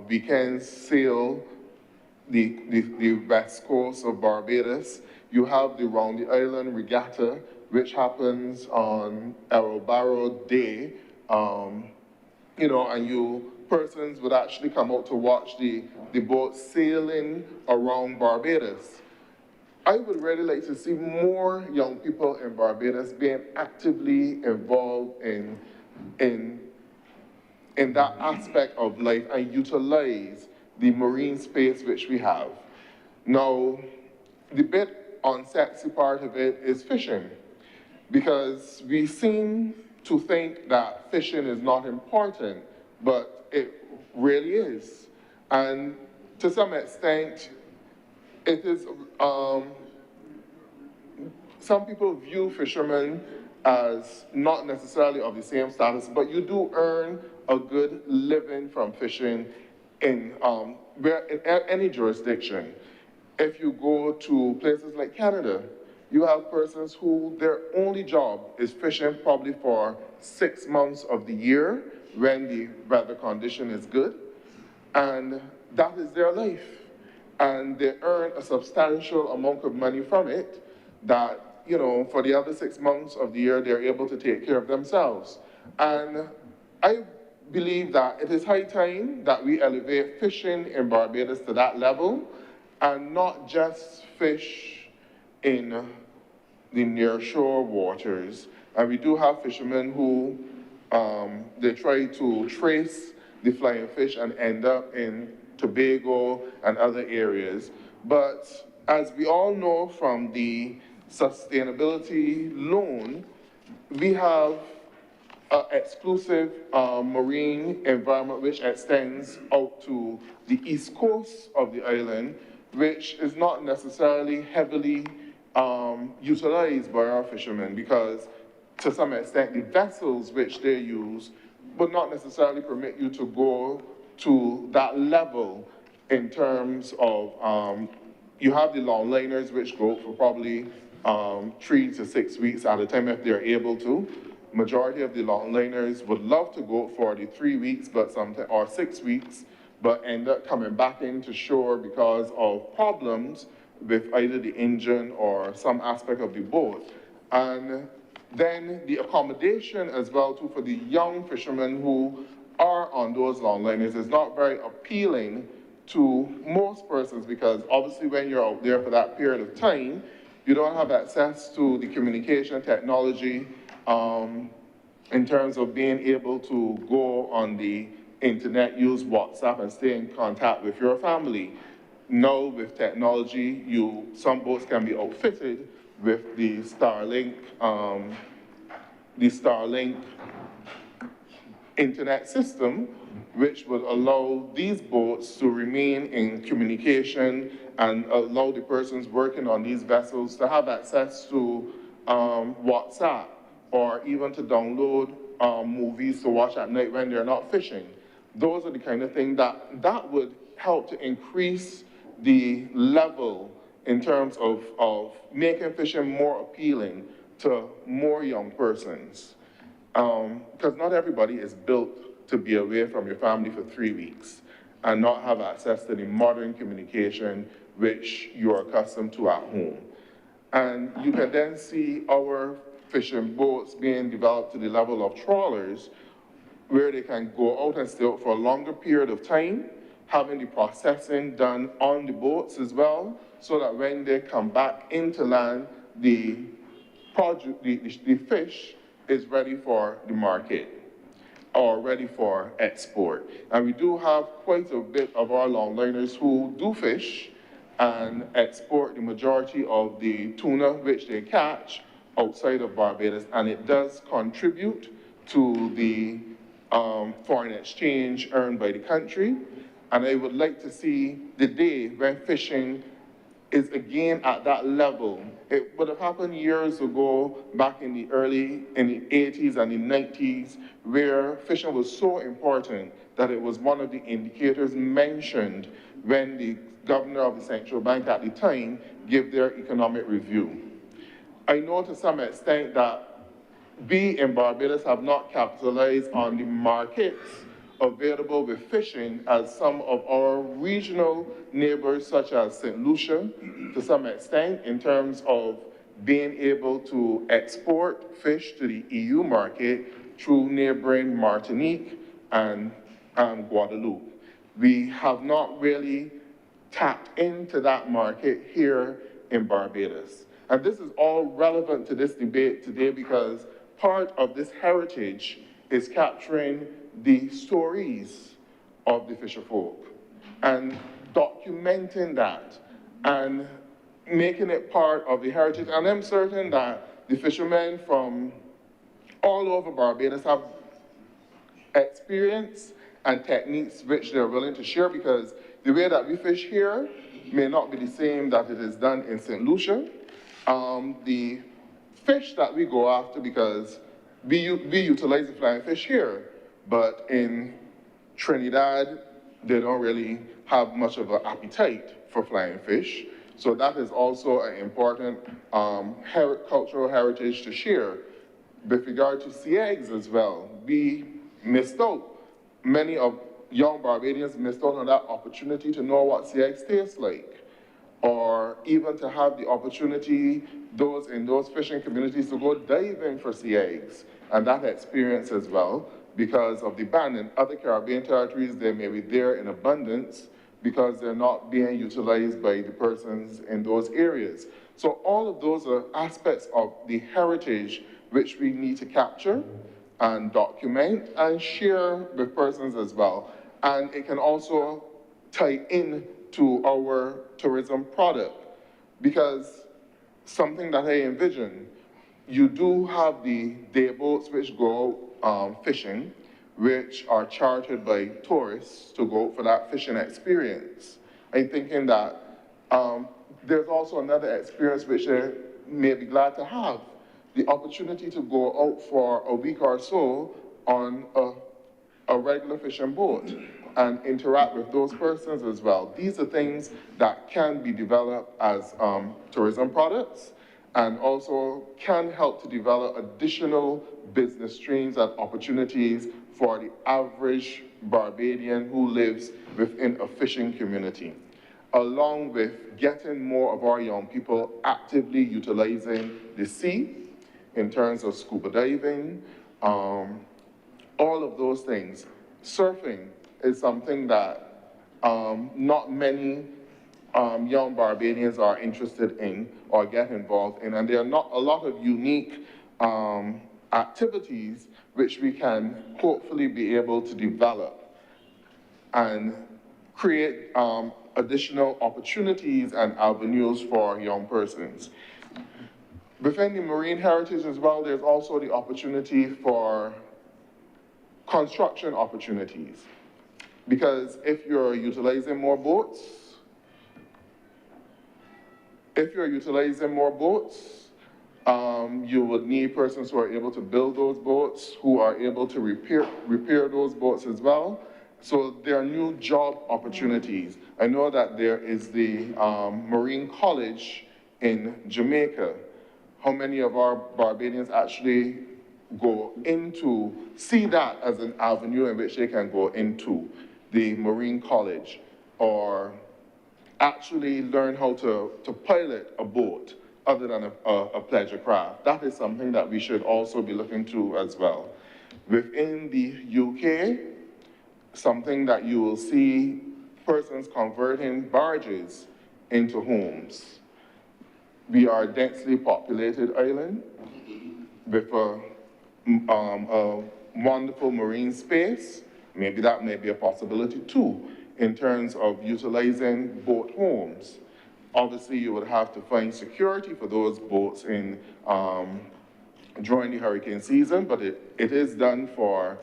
weekends sail the west coast of Barbados? You have the Round the Island Regatta, which happens on Arrow Barrow Day, and persons would actually come out to watch the boat sailing around Barbados. I would really like to see more young people in Barbados being actively involved in that aspect of life and utilize the marine space which we have. Now, the bit unsexy part of it is fishing, because we seem to think that fishing is not important, but it really is. And to some extent, it is, some people view fishermen as not necessarily of the same status, but you do earn a good living from fishing in any jurisdiction. If you go to places like Canada, you have persons who their only job is fishing probably for 6 months of the year when the weather condition is good, and that is their life. And they earn a substantial amount of money from it that, for the other 6 months of the year, they're able to take care of themselves. And I believe that it is high time that we elevate fishing in Barbados to that level, and not just fish in the nearshore waters. And we do have fishermen who, they try to trace the flying fish and end up in Tobago and other areas. But as we all know from the sustainability loan, we have an exclusive marine environment which extends out to the east coast of the island, which is not necessarily heavily utilized by our fishermen, because to some extent the vessels which they use would not necessarily permit you to go to that level in terms of, you have the longliners which go for probably 3 to 6 weeks at a time if they're able to. Majority of the longliners would love to go for the 3 weeks, but sometimes, or 6 weeks, but end up coming back into shore because of problems with either the engine or some aspect of the boat. And then the accommodation as well too for the young fishermen who are on those longliners is not very appealing to most persons, because obviously when you're out there for that period of time, you don't have access to the communication technology in terms of being able to go on the internet, use WhatsApp and stay in contact with your family. Now with technology, some boats can be outfitted with the Starlink internet system, which would allow these boats to remain in communication and allow the persons working on these vessels to have access to WhatsApp, or even to download movies to watch at night when they're not fishing. Those are the kind of things that would help to increase the level in terms of making fishing more appealing to more young persons. Because not everybody is built to be away from your family for 3 weeks and not have access to the modern communication which you're accustomed to at home. And you can then see our fishing boats being developed to the level of trawlers, where they can go out and stay out for a longer period of time, having the processing done on the boats as well, so that when they come back into land, the fish is ready for the market or ready for export. And we do have quite a bit of our longliners who do fish and export the majority of the tuna which they catch outside of Barbados, and it does contribute to the foreign exchange earned by the country. And I would like to see the day when fishing is again at that level. It would have happened years ago, back in the 80s and the 90s, where fishing was so important that it was one of the indicators mentioned when the governor of the central bank at the time gave their economic review. I know to some extent that we in Barbados have not capitalized on the markets available with fishing as some of our regional neighbors, such as St. Lucia, to some extent, in terms of being able to export fish to the EU market through neighboring Martinique and Guadeloupe. We have not really tapped into that market here in Barbados. And this is all relevant to this debate today because part of this heritage is capturing the stories of the fisher folk and documenting that and making it part of the heritage. And I'm certain that the fishermen from all over Barbados have experience and techniques which they're willing to share, because the way that we fish here may not be the same that it is done in St. Lucia. The fish that we go after, because we utilize the flying fish here, but in Trinidad, they don't really have much of an appetite for flying fish. So that is also an important cultural heritage to share. With regard to sea eggs as well, we missed out. Many of young Barbadians missed out on that opportunity to know what sea eggs taste like, or even to have the opportunity, those in those fishing communities, to go diving for sea eggs, and that experience as well, because of the ban. In other Caribbean territories, they may be there in abundance because they're not being utilized by the persons in those areas. So all of those are aspects of the heritage which we need to capture and document and share with persons as well. And it can also tie in to our tourism product, because something that I envision, you do have the day boats which go fishing, which are chartered by tourists to go for that fishing experience. I'm thinking that there's also another experience which they may be glad to have, the opportunity to go out for a week or so on a regular fishing boat and interact with those persons as well. These are things that can be developed as tourism products, and also can help to develop additional business streams and opportunities for the average Barbadian who lives within a fishing community, along with getting more of our young people actively utilizing the sea in terms of scuba diving, all of those things. Surfing is something that not many young Barbadians are interested in or get involved in, and there are not a lot of unique activities which we can hopefully be able to develop and create additional opportunities and avenues for young persons. Within the marine heritage as well, there's also the opportunity for construction opportunities. Because if you're utilizing more boats, you would need persons who are able to build those boats, who are able to repair those boats as well. So there are new job opportunities. I know that there is the Marine College in Jamaica. How many of our Barbadians actually go into, see that as an avenue in which they can go into the Marine College, or actually learn how to pilot a boat other than a pleasure craft? That is something that we should also be looking to as well. Within the UK, something that you will see persons converting barges into homes. We are a densely populated island with a wonderful marine space. Maybe that may be a possibility too, in terms of utilizing boat homes. Obviously, you would have to find security for those boats in during the hurricane season, but it is done for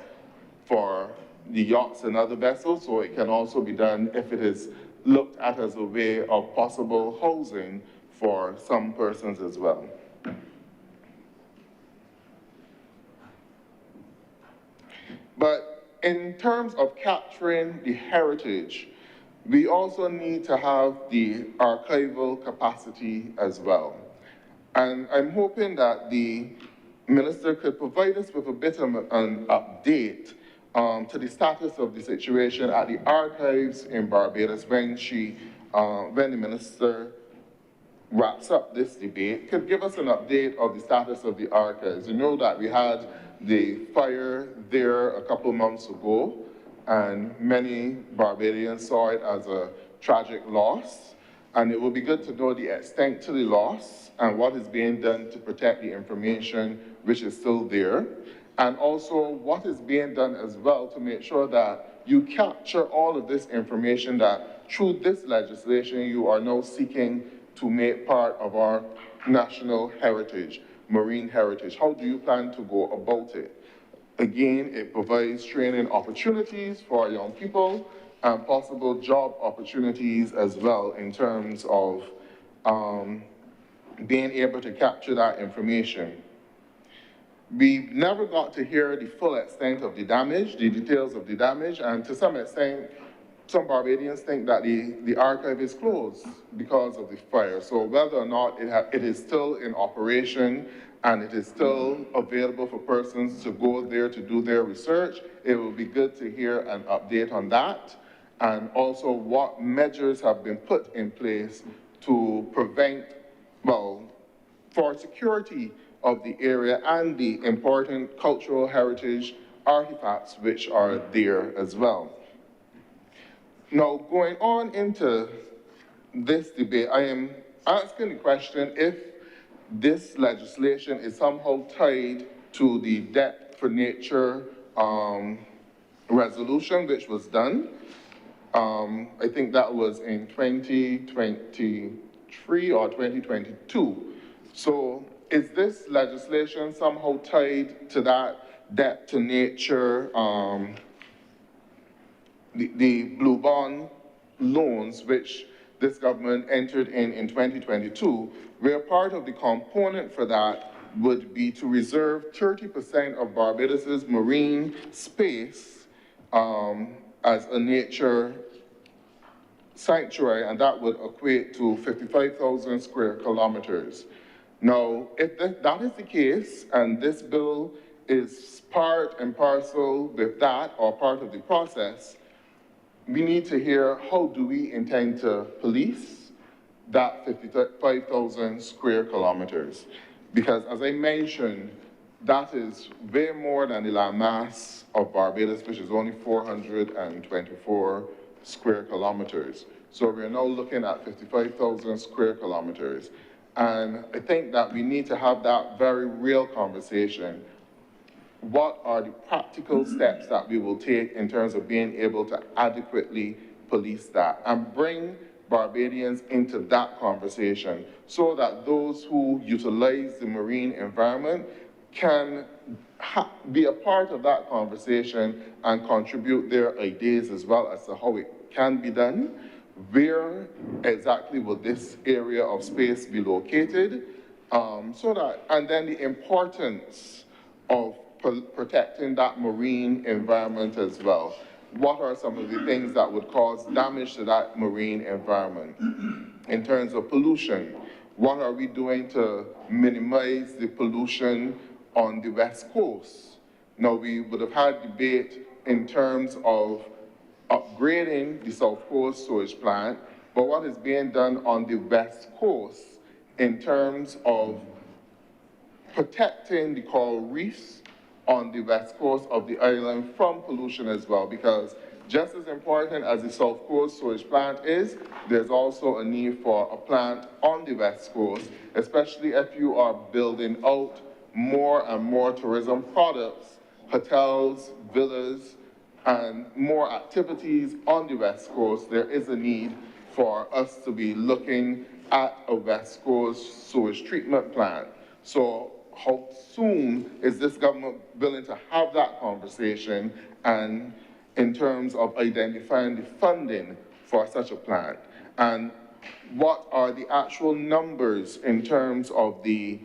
the yachts and other vessels, so it can also be done if it is looked at as a way of possible housing for some persons as well. But in terms of capturing the heritage, we also need to have the archival capacity as well. And I'm hoping that the minister could provide us with a bit of an update to the status of the situation at the archives in Barbados when the minister wraps up this debate. Could give us an update of the status of the archives. You know that we had the fire there a couple months ago, and many Barbadians saw it as a tragic loss. And it will be good to know the extent to the loss and what is being done to protect the information which is still there. And also what is being done as well to make sure that you capture all of this information that through this legislation you are now seeking to make part of our national heritage, marine heritage. How do you plan to go about it? Again, it provides training opportunities for young people and possible job opportunities as well in terms of being able to capture that information. We never got to hear the full extent of the damage, the details of the damage, and to some extent, some Barbadians think that the archive is closed because of the fire. So whether or not it is still in operation and it is still available for persons to go there to do their research, it will be good to hear an update on that, and also what measures have been put in place to prevent, well, for security of the area and the important cultural heritage artifacts which are there as well. Now, going on into this debate, I am asking the question if this legislation is somehow tied to the Debt for Nature resolution which was done. I think that was in 2023 or 2022. So is this legislation somehow tied to that Debt to Nature, the Blue Bond loans which this government entered in 2022, where part of the component for that would be to reserve 30% of Barbados's marine space as a nature sanctuary, and that would equate to 55,000 square kilometers. Now, if that is the case, and this bill is part and parcel with that, or part of the process, we need to hear how do we intend to police that 55,000 square kilometers. Because as I mentioned, that is way more than the land mass of Barbados, which is only 424 square kilometers. So we're now looking at 55,000 square kilometers. And I think that we need to have that very real conversation. What are the practical steps that we will take in terms of being able to adequately police that and bring Barbadians into that conversation so that those who utilize the marine environment can be a part of that conversation and contribute their ideas as well as to how it can be done. Where exactly will this area of space be located? And then the importance of protecting that marine environment as well. What are some of the things that would cause damage to that marine environment? In terms of pollution, what are we doing to minimize the pollution on the West Coast? Now, we would have had debate in terms of upgrading the South Coast Sewage Plant, but what is being done on the West Coast in terms of protecting the coral reefs on the west coast of the island from pollution as well, because just as important as the South Coast Sewage Plant is, there's also a need for a plant on the West Coast, especially if you are building out more and more tourism products, hotels, villas, and more activities on the West Coast. There is a need for us to be looking at a West Coast sewage treatment plant. So how soon is this government willing to have that conversation, and in terms of identifying the funding for such a plant? And what are the actual numbers in terms of the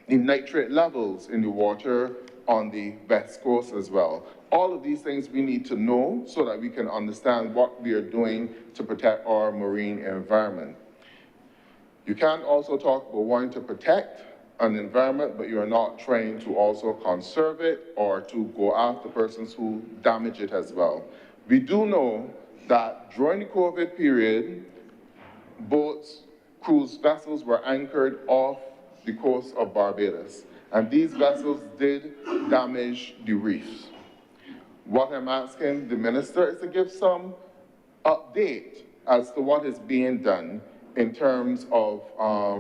nitrate levels in the water on the West Coast as well? All of these things we need to know so that we can understand what we are doing to protect our marine environment. You can't also talk about wanting to protect an environment, but you're not trying to also conserve it or to go after persons who damage it as well. We do know that during the COVID period, boats, cruise vessels were anchored off the coast of Barbados. and these vessels did damage the reefs. What I'm asking the minister is to give some update as to what is being done in terms of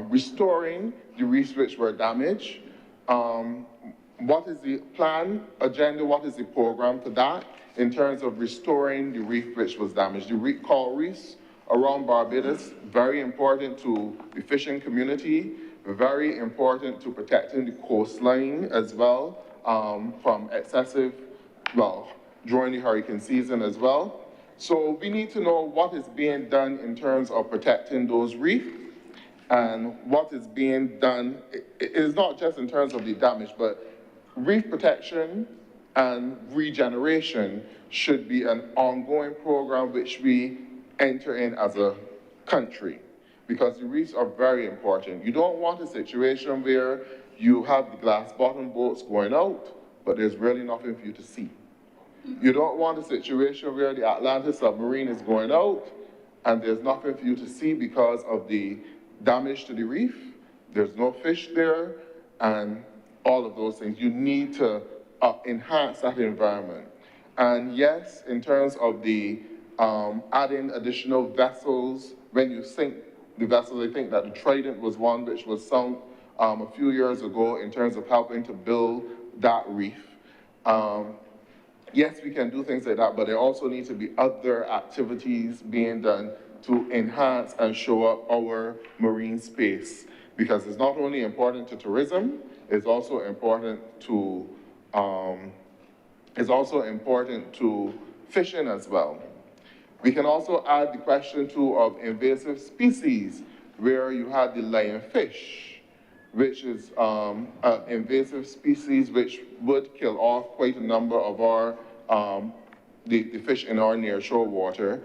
restoring the reefs which were damaged. What is the plan, agenda, what is the program for that in terms of restoring the reef which was damaged? The coral reefs around Barbados, very important to the fishing community, very important to protecting the coastline as well from excessive, well, during the hurricane season as well. So we need to know what is being done in terms of protecting those reefs, and what is being done. It is not just in terms of the damage, but reef protection and regeneration should be an ongoing program which we enter in as a country, because the reefs are very important. You don't want a situation where you have the glass bottom boats going out, but there's really nothing for you to see. You don't want a situation where the Atlantis submarine is going out and there's nothing for you to see because of the damage to the reef. There's no fish there and all of those things. You need to enhance that environment. And yes, in terms of the adding additional vessels, when you sink the vessels, I think that the Trident was one which was sunk a few years ago in terms of helping to build that reef. Yes, we can do things like that, but there also need to be other activities being done to enhance and show up our marine space, because it's not only important to tourism, it's also important to fishing as well. We can also add the question too of invasive species, where you had the lionfish, which is an invasive species which would kill off quite a number of our, the fish in our nearshore water.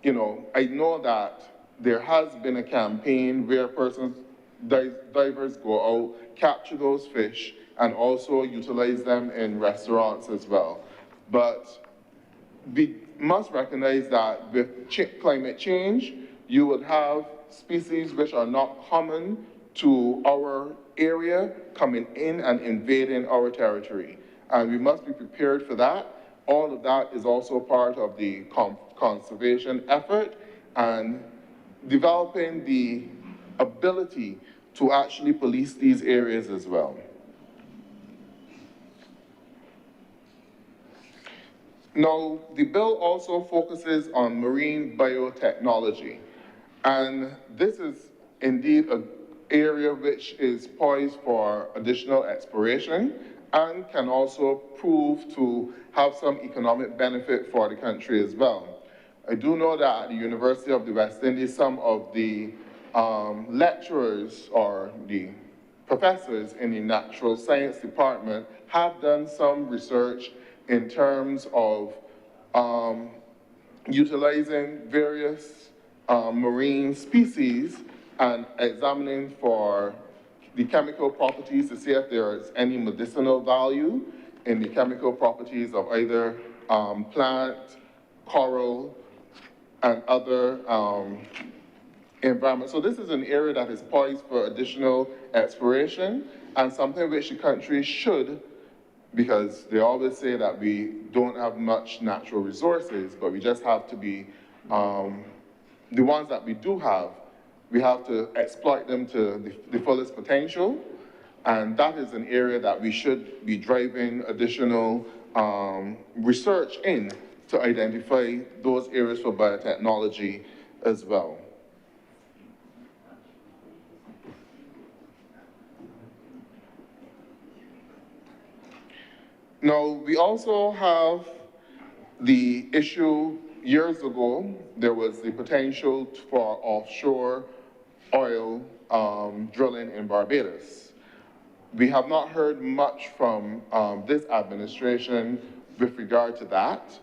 You know, I know that there has been a campaign where divers go out, capture those fish, and also utilize them in restaurants as well. But we must recognize that with climate change, you would have species which are not common to our area coming in and invading our territory. And we must be prepared for that. All of that is also part of the conservation effort and developing the ability to actually police these areas as well. Now, the bill also focuses on marine biotechnology. And this is indeed an area which is poised for additional exploration and can also prove to have some economic benefit for the country as well. I do know that at the University of the West Indies, some of the lecturers or the professors in the natural science department have done some research in terms of utilizing various marine species and examining for the chemical properties to see if there is any medicinal value in the chemical properties of either plant, coral, and other environments. So this is an area that is poised for additional exploration and something which the country should, because they always say that we don't have much natural resources, but we just have to be, the ones that we do have, we have to exploit them to the fullest potential. And that is an area that we should be driving additional research in to identify those areas for biotechnology as well. Now, we also have the issue, years ago, there was the potential for offshore oil drilling in Barbados. We have not heard much from this administration with regard to that,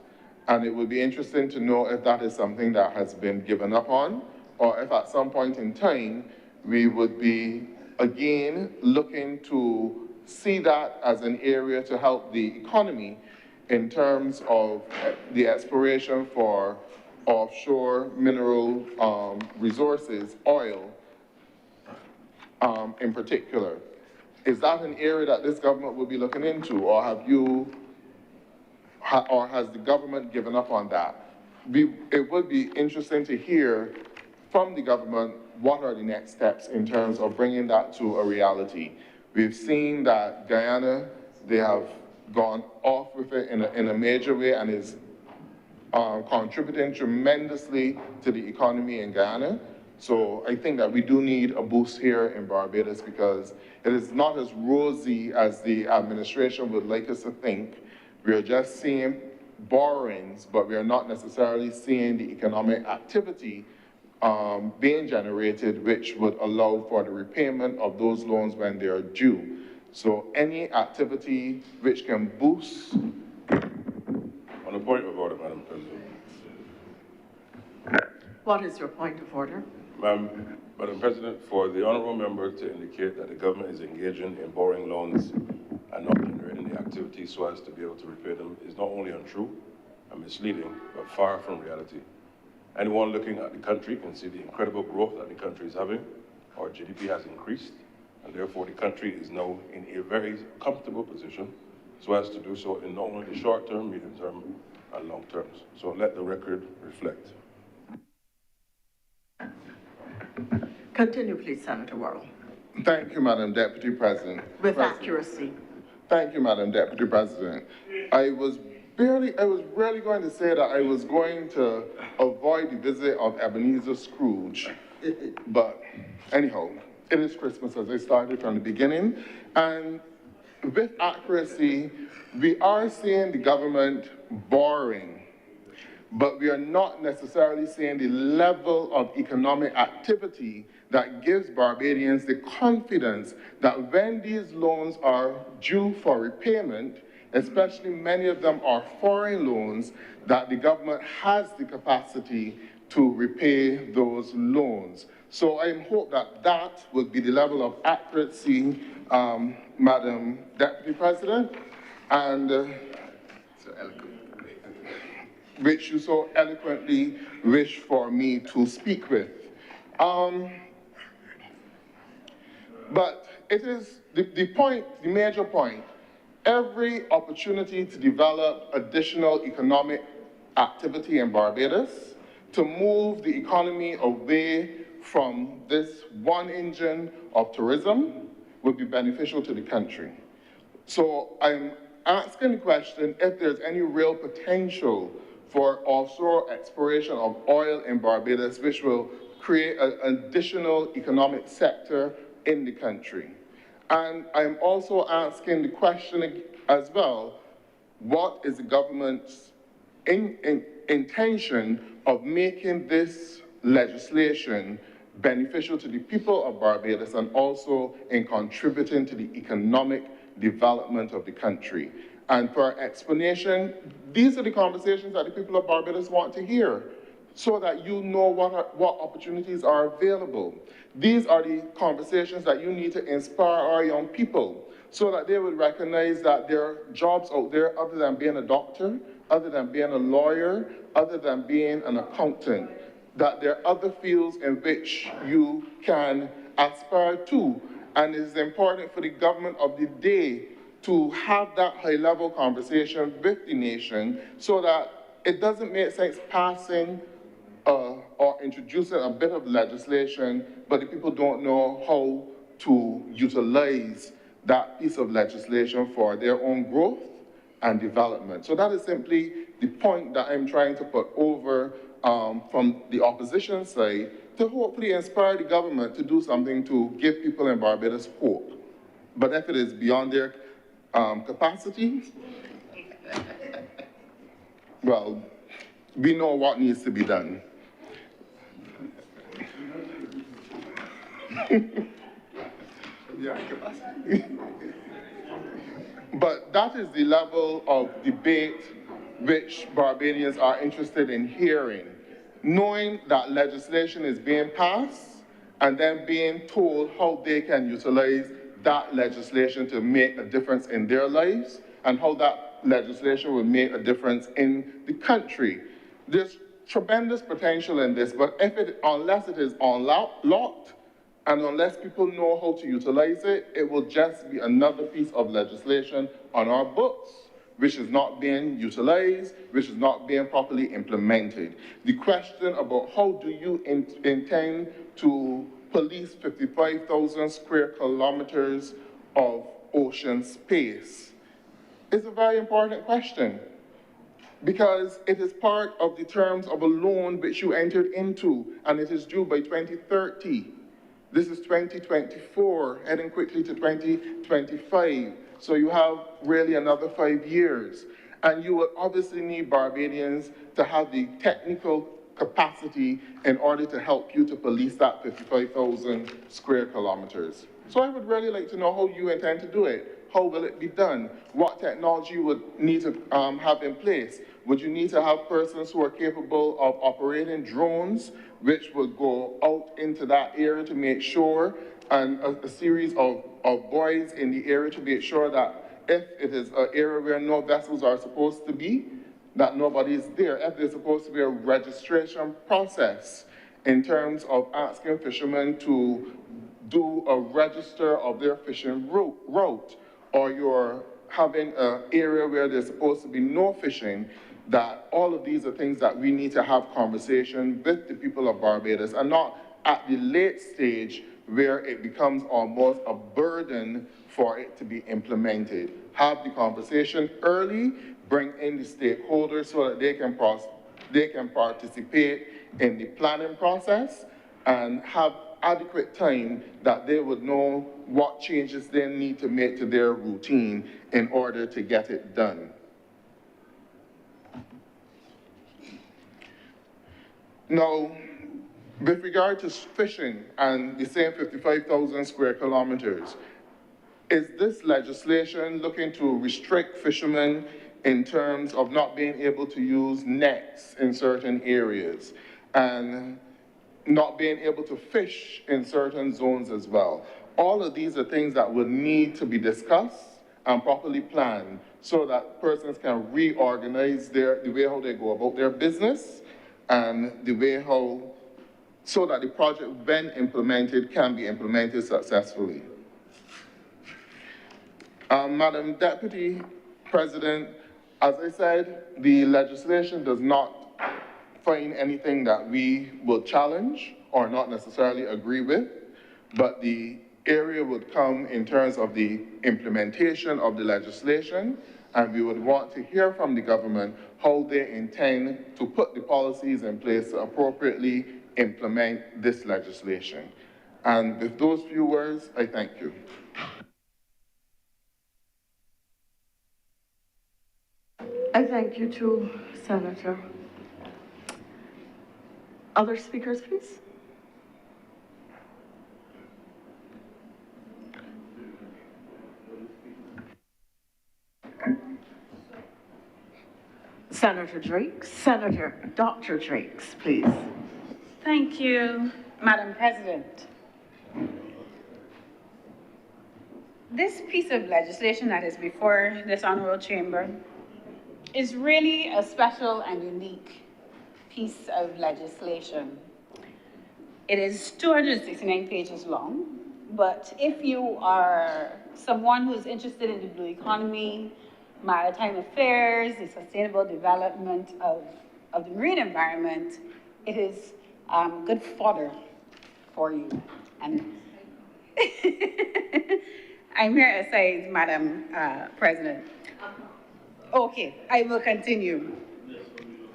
and it would be interesting to know if that is something that has been given up on, or if at some point in time, we would be again looking to see that as an area to help the economy in terms of the exploration for offshore mineral resources, oil in particular. Is that an area that this government will be looking into, or have you, or has the government given up on that? It would be interesting to hear from the government what are the next steps in terms of bringing that to a reality. We've seen that Guyana, they have gone off with it in a major way and is contributing tremendously to the economy in Guyana. So I think that we do need a boost here in Barbados because it is not as rosy as the administration would like us to think. We are just seeing borrowings, but we are not necessarily seeing the economic activity being generated, which would allow for the repayment of those loans when they are due. So any activity which can boost. On a point of order, Madam President. What is your point of order? Madam President, for the honourable member to indicate that the government is engaging in borrowing loans and not generating the activity so as to be able to repay them is not only untrue and misleading, but far from reality. Anyone looking at the country can see the incredible growth that the country is having. Our GDP has increased, and therefore the country is now in a very comfortable position so as to do so in not only the short term, medium term, and long terms. So let the record reflect. Continue, please, Senator Worrell. Thank you, Madam Deputy President. With accuracy. Thank you, Madam Deputy President. I was really going to say that I was going to avoid the visit of Ebenezer Scrooge, but anyhow, it is Christmas as I started from the beginning, and with accuracy, we are seeing the government borrowing, but we are not necessarily seeing the level of economic activity that gives Barbadians the confidence that when these loans are due for repayment, especially many of them are foreign loans, that the government has the capacity to repay those loans. So I hope that that would be the level of accuracy, Madam Deputy President, and which you so eloquently wish for me to speak with. But it is the major point, every opportunity to develop additional economic activity in Barbados, to move the economy away from this one engine of tourism would be beneficial to the country. So I'm asking the question if there's any real potential for offshore exploration of oil in Barbados, which will create an additional economic sector in the country. And I'm also asking the question as well, what is the government's intention of making this legislation beneficial to the people of Barbados and also in contributing to the economic development of the country? And for explanation, these are the conversations that the people of Barbados want to hear, so that you know what opportunities are available. These are the conversations that you need to inspire our young people, so that they would recognize that there are jobs out there other than being a doctor, other than being a lawyer, other than being an accountant, that there are other fields in which you can aspire to. And it is important for the government of the day to have that high-level conversation with the nation, so that it doesn't make sense passing or introducing a bit of legislation, but the people don't know how to utilize that piece of legislation for their own growth and development. So that is simply the point that I'm trying to put over from the opposition side, to hopefully inspire the government to do something to give people in Barbados hope. But if it is beyond their capacity, well, we know what needs to be done. But that is the level of debate which Barbadians are interested in hearing, knowing that legislation is being passed and then being told how they can utilize that legislation to make a difference in their lives and how that legislation will make a difference in the country. There's tremendous potential in this, but unless it is unlocked, And unless people know how to utilize it, it will just be another piece of legislation on our books, which is not being utilized, which is not being properly implemented. The question about how do you intend to police 55,000 square kilometers of ocean space is a very important question, because it is part of the terms of a loan which you entered into, and it is due by 2030. This is 2024, heading quickly to 2025. So you have really another 5 years. And you will obviously need Barbadians to have the technical capacity in order to help you to police that 55,000 square kilometers. So I would really like to know how you intend to do it. How will it be done? What technology you would need to have in place? Would you need to have persons who are capable of operating drones, which would go out into that area to make sure, and a series of boys in the area to make sure that if it is an area where no vessels are supposed to be, that nobody is there. If there's supposed to be a registration process in terms of asking fishermen to do a register of their fishing route, or you're having an area where there's supposed to be no fishing, that all of these are things that we need to have conversation with the people of Barbados, and not at the late stage where it becomes almost a burden for it to be implemented. Have the conversation early, bring in the stakeholders so that they can participate in the planning process, and have adequate time that they would know what changes they need to make to their routine in order to get it done. Now, with regard to fishing and the same 55,000 square kilometers, is this legislation looking to restrict fishermen in terms of not being able to use nets in certain areas, and not being able to fish in certain zones as well? All of these are things that would need to be discussed and properly planned so that persons can reorganize the way how they go about their business, and the way how, so that the project, when implemented, can be implemented successfully. Madam Deputy President, as I said, the legislation does not find anything that we will challenge or not necessarily agree with, but the area would come in terms of the implementation of the legislation, and we would want to hear from the government how they intend to put the policies in place to appropriately implement this legislation. And with those few words, I thank you. I thank you too, Senator. Other speakers, please? Senator Drakes, Dr. Drakes, please. Thank you, Madam President. This piece of legislation that is before this honorable chamber is really a special and unique piece of legislation. It is 269 pages long, but if you are someone who's interested in the blue economy, maritime affairs, the sustainable development of the marine environment, it is good fodder for you. And I'm here aside, Madam President. Okay, I will continue.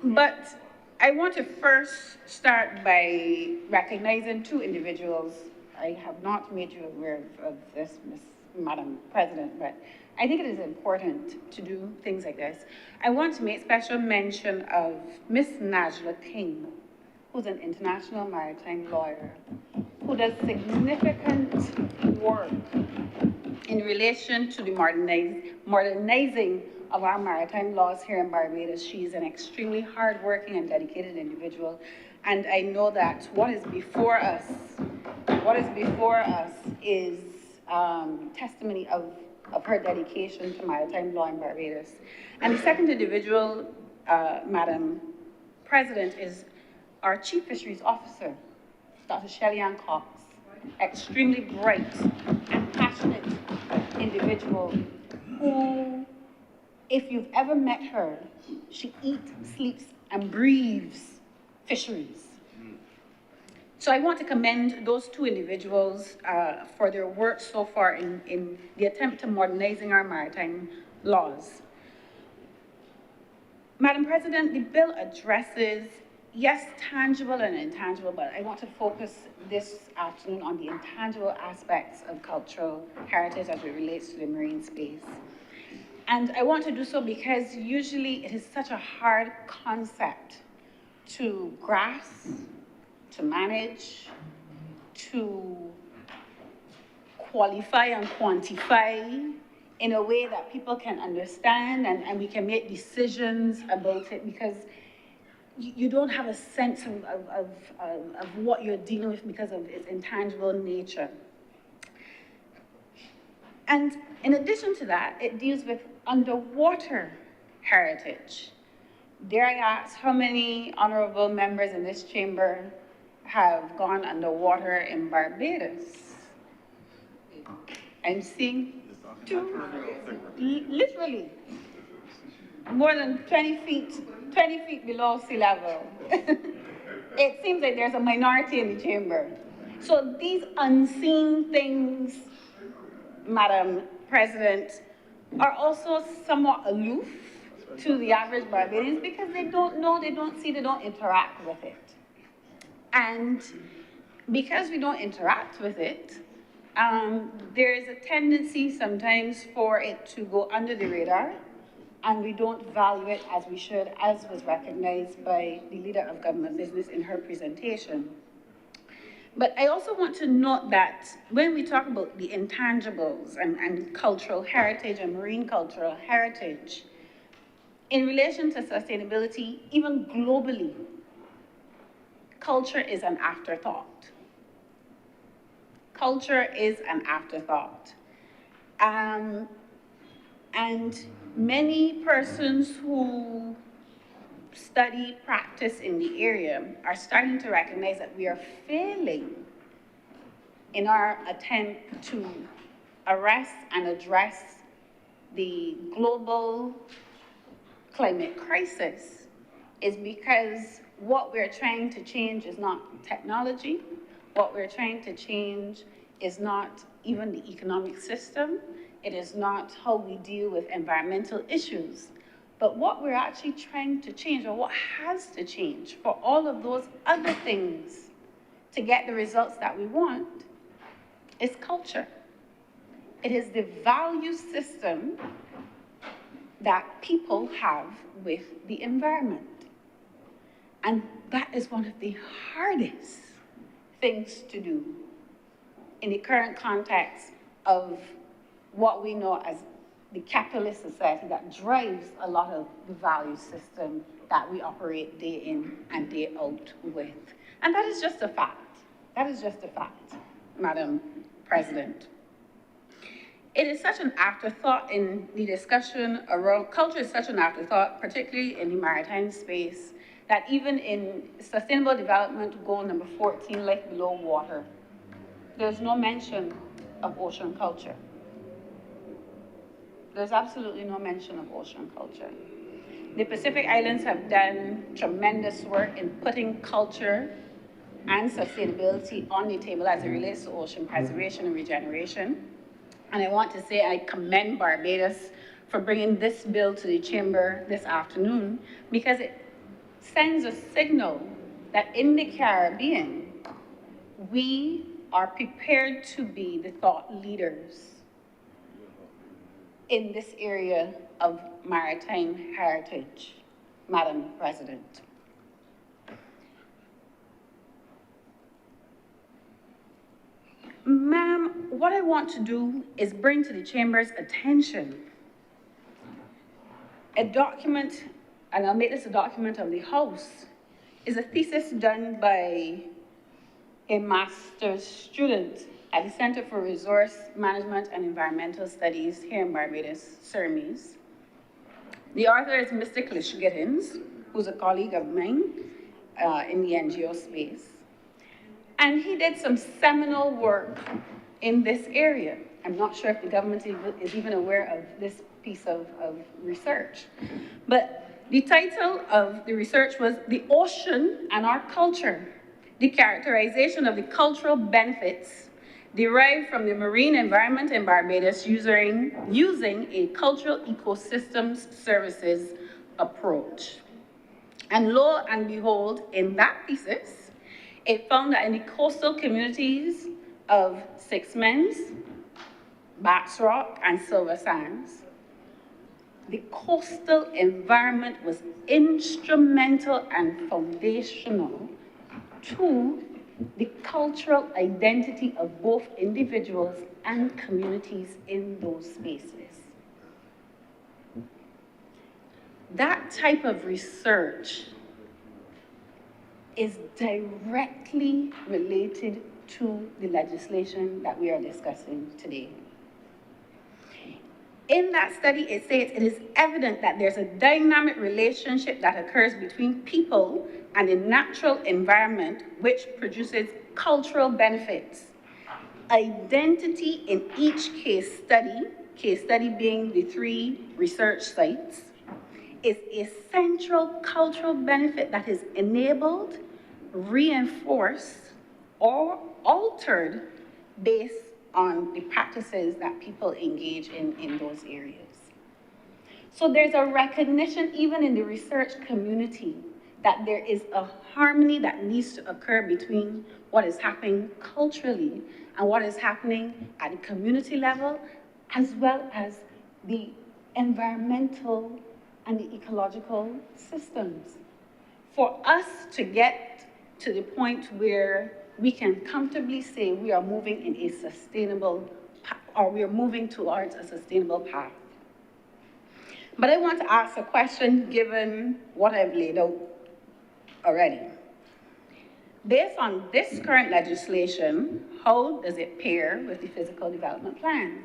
But I want to first start by recognizing two individuals. I have not made you aware of this, Madam President, but I think it is important to do things like this. I want to make special mention of Miss Najla King, who's an international maritime lawyer, who does significant work in relation to the modernizing of our maritime laws here in Barbados. She's an extremely hardworking and dedicated individual, and I know that what is before us is testimony of her dedication to maritime law in Barbados. And the second individual, Madam President, is our Chief Fisheries Officer, Dr. Shelley Ann Cox. extremely bright and passionate individual who, if you've ever met her, she eats, sleeps, and breathes fisheries. So I want to commend those two individuals for their work so far in the attempt to modernizing our maritime laws. Madam President, the bill addresses, yes, tangible and intangible, but I want to focus this afternoon on the intangible aspects of cultural heritage as it relates to the marine space. And I want to do so because usually it is such a hard concept to grasp, to manage, to qualify and quantify in a way that people can understand and we can make decisions about it, because you don't have a sense of what you're dealing with because of its intangible nature. And in addition to that, it deals with underwater heritage. Dare I ask how many honorable members in this chamber have gone underwater in Barbados? I'm seeing two, literally, more than 20 feet below sea level. It seems like there's a minority in the chamber. So these unseen things, Madam President, are also somewhat aloof to the average Barbadians because they don't know, they don't see, they don't interact with it. And because we don't interact with it, there is a tendency sometimes for it to go under the radar, and we don't value it as we should, as was recognized by the leader of government business in her presentation. But I also want to note that when we talk about the intangibles and cultural heritage and marine cultural heritage, in relation to sustainability, even globally, culture is an afterthought. Culture is an afterthought. And many persons who study, practice in the area are starting to recognize that we are failing in our attempt to arrest and address the global climate crisis is because what we're trying to change is not technology. What we're trying to change is not even the economic system. It is not how we deal with environmental issues. But what we're actually trying to change, or what has to change for all of those other things to get the results that we want, is culture. It is the value system that people have with the environment. And that is one of the hardest things to do in the current context of what we know as the capitalist society that drives a lot of the value system that we operate day in and day out with. And that is just a fact. That is just a fact, Madam President. It is such an afterthought in the discussion around culture, is such an afterthought, particularly in the maritime space, that even in Sustainable Development Goal number 14, Life Below Water, there's no mention of ocean culture. There's absolutely no mention of ocean culture. The Pacific Islands have done tremendous work in putting culture and sustainability on the table as it relates to ocean preservation and regeneration. And I want to say I commend Barbados for bringing this bill to the chamber this afternoon, because it sends a signal that in the Caribbean, we are prepared to be the thought leaders in this area of maritime heritage, Madam President. Ma'am, what I want to do is bring to the chamber's attention a document, and I'll make this a document of the House, is a thesis done by a master's student at the Center for Resource Management and Environmental Studies here in Barbados, CERMES. The author is Mr. Clish Gittins, who's a colleague of mine in the NGO space. And he did some seminal work in this area. I'm not sure if the government is even aware of this piece of research. But the title of the research was The Ocean and Our Culture, the characterization of the cultural benefits derived from the marine environment in Barbados using a cultural ecosystems services approach. And lo and behold, in that thesis, it found that in the coastal communities of Sixmens, Bats Rock, and Silver Sands, the coastal environment was instrumental and foundational to the cultural identity of both individuals and communities in those spaces. That type of research is directly related to the legislation that we are discussing today. In that study, it states it is evident that there's a dynamic relationship that occurs between people and the natural environment, which produces cultural benefits. Identity in each case study being the 3 research sites, is a central cultural benefit that is enabled, reinforced, or altered based on the practices that people engage in those areas. So there's a recognition, even in the research community, that there is a harmony that needs to occur between what is happening culturally and what is happening at the community level, as well as the environmental and the ecological systems. For us to get to the point where we can comfortably say we are moving in a sustainable, or we are moving towards a sustainable path. But I want to ask a question given what I've laid out already. Based on this current legislation, how does it pair with the physical development plan?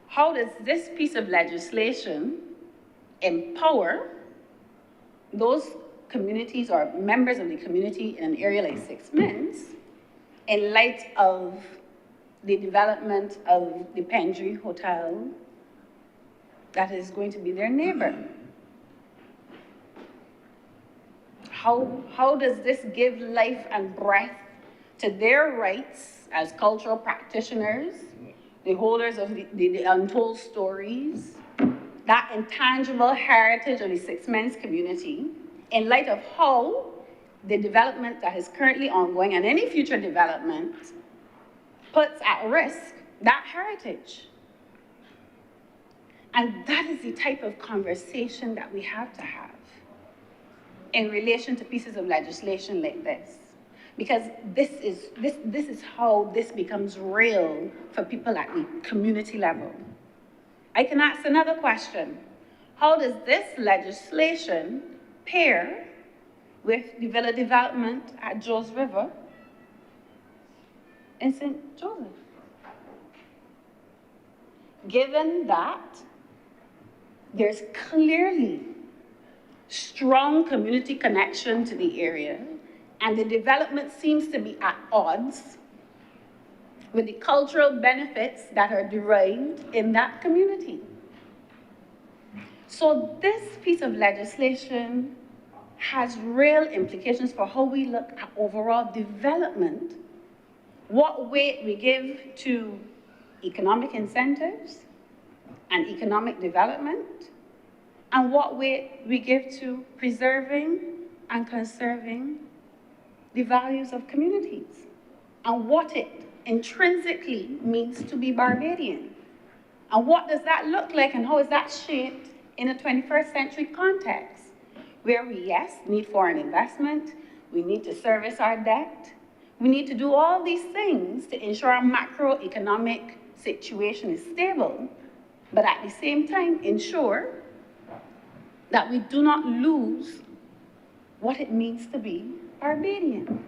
How does this piece of legislation empower those communities or members of the community in an area like Sixmens in light of the development of the Pendry Hotel that is going to be their neighbor? How does this give life and breath to their rights as cultural practitioners, the holders of the untold stories, that intangible heritage of the Sixmens community, in light of how the development that is currently ongoing and any future development puts at risk that heritage? And that is the type of conversation that we have to have in relation to pieces of legislation like this. Because this is how this becomes real for people at the community level. I can ask another question. How does this legislation pair with the villa development at Joes River in St. Joseph? Given that there's clearly strong community connection to the area, and the development seems to be at odds with the cultural benefits that are derived in that community. So this piece of legislation has real implications for how we look at overall development, what weight we give to economic incentives and economic development, and what weight we give to preserving and conserving the values of communities, and what it intrinsically means to be Barbadian. And what does that look like, and how is that shaped in a 21st century context, where we, yes, need foreign investment, we need to service our debt, we need to do all these things to ensure our macroeconomic situation is stable, but at the same time ensure that we do not lose what it means to be Barbadian.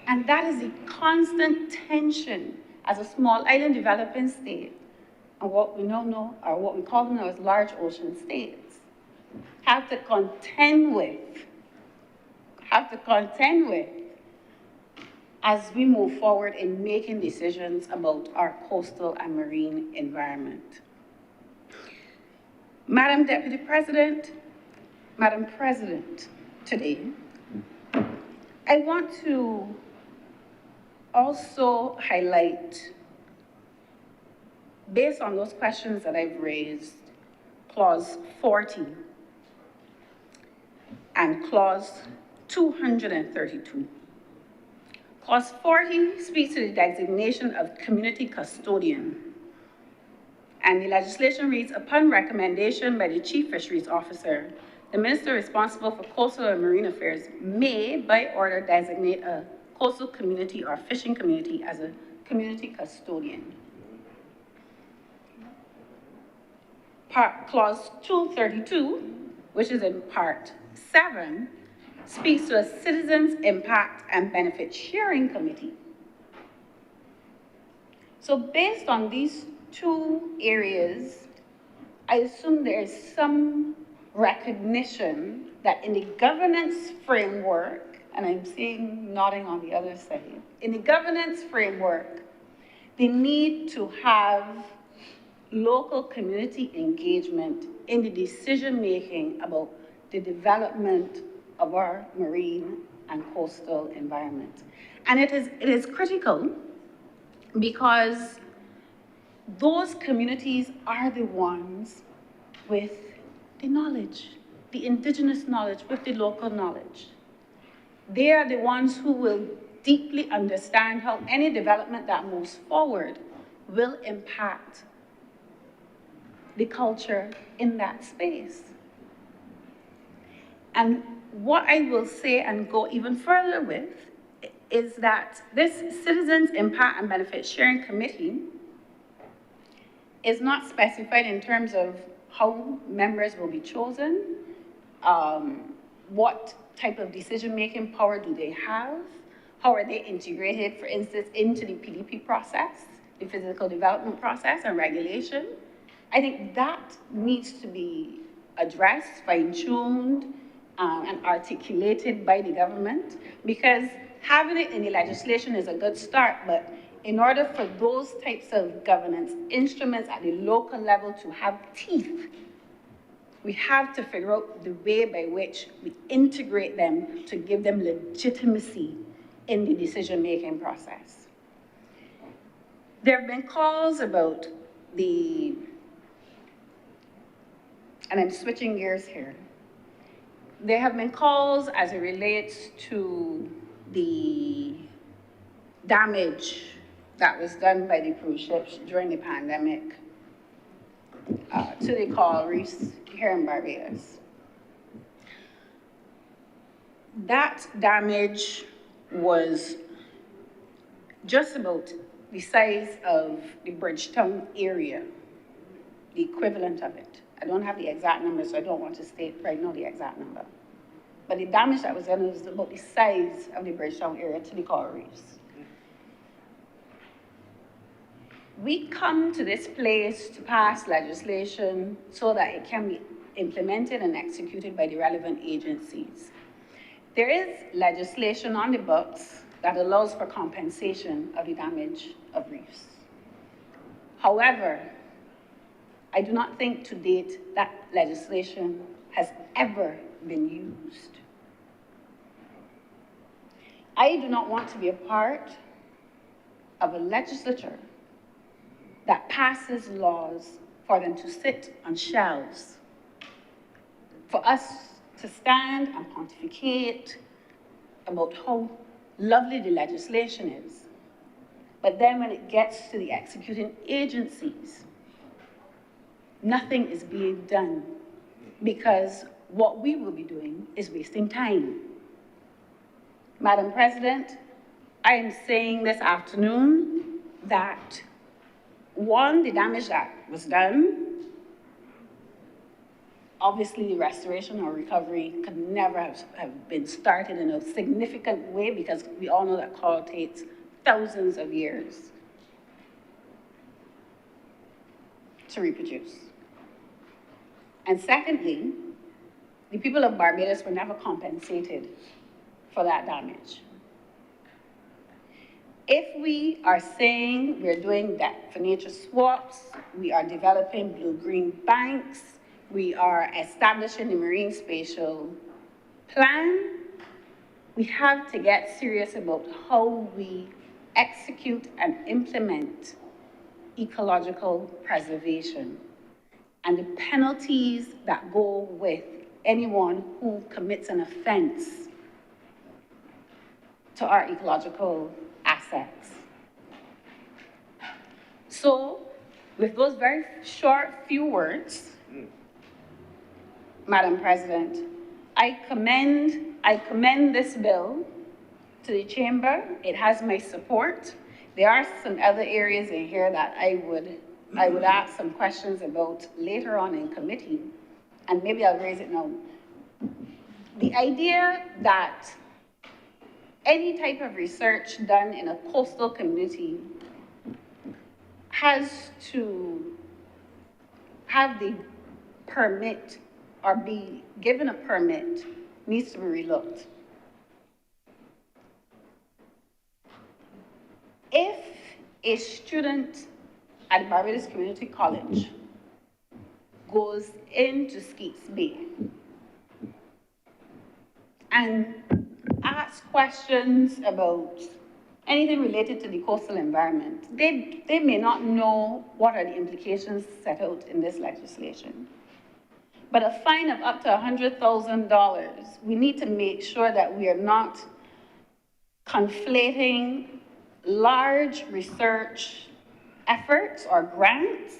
And that is a constant tension as a small island developing state, and what we now know, or what we call them now as large ocean states. have to contend with as we move forward in making decisions about our coastal and marine environment. Madam Deputy President, Madam President, today, I want to also highlight, based on those questions that I've raised, Clause 40 and Clause 232. Clause 40 speaks to the designation of community custodian. And the legislation reads, upon recommendation by the Chief Fisheries Officer, the minister responsible for coastal and marine affairs may, by order, designate a coastal community or fishing community as a community custodian. Clause 232, which is in Part 7, speaks to a citizens' impact and benefit sharing committee. So based on these two areas, I assume there is some recognition that in the governance framework, and I'm seeing nodding on the other side, in the governance framework, the need to have local community engagement in the decision-making about the development of our marine and coastal environment. And it is critical because those communities are the ones with the knowledge, the indigenous knowledge with the local knowledge. They are the ones who will deeply understand how any development that moves forward will impact the culture in that space. And what I will say and go even further with is that this Citizens Impact and Benefit Sharing Committee is not specified in terms of how members will be chosen, what type of decision-making power do they have, how are they integrated, for instance, into the PDP process, the physical development process and regulation. I think that needs to be addressed, fine-tuned, and articulated by the government, because having it in the legislation is a good start, but in order for those types of governance instruments at the local level to have teeth, we have to figure out the way by which we integrate them to give them legitimacy in the decision-making process. There have been calls about and I'm switching gears here. There have been calls as it relates to the damage that was done by the cruise ships during the pandemic to the coral reefs here in Barbados. That damage was just about the size of the Bridgetown area, the equivalent of it. I don't have the exact number, so I don't want to state right now the exact number. But the damage that was done was about the size of the Bridgetown area to the coral reefs. We come to this place to pass legislation so that it can be implemented and executed by the relevant agencies. There is legislation on the books that allows for compensation of the damage of reefs. However, I do not think to date that legislation has ever been used. I do not want to be a part of a legislature that passes laws for them to sit on shelves, for us to stand and pontificate about how lovely the legislation is. But then when it gets to the executing agencies, nothing is being done because what we will be doing is wasting time. Madam President, I am saying this afternoon that one, the damage that was done, obviously the restoration or recovery could never have been started in a significant way because we all know that coral takes thousands of years to reproduce. And secondly, the people of Barbados were never compensated for that damage. If we are saying we're doing debt for nature swaps, we are developing blue-green banks, we are establishing the marine spatial plan, we have to get serious about how we execute and implement ecological preservation and the penalties that go with anyone who commits an offense to our ecological assets. So, with those very short few words, Madam President, I commend this bill to the Chamber. It has my support. There are some other areas in here that I would ask some questions about later on in committee, and maybe I'll raise it now. The idea that any type of research done in a coastal community has to have the permit or be given a permit needs to be relooked. If a student at Barbados Community College goes into Skeets Bay and asks questions about anything related to the coastal environment, they may not know what are the implications set out in this legislation. But a fine of up to $100,000, we need to make sure that we are not conflating large research efforts or grants,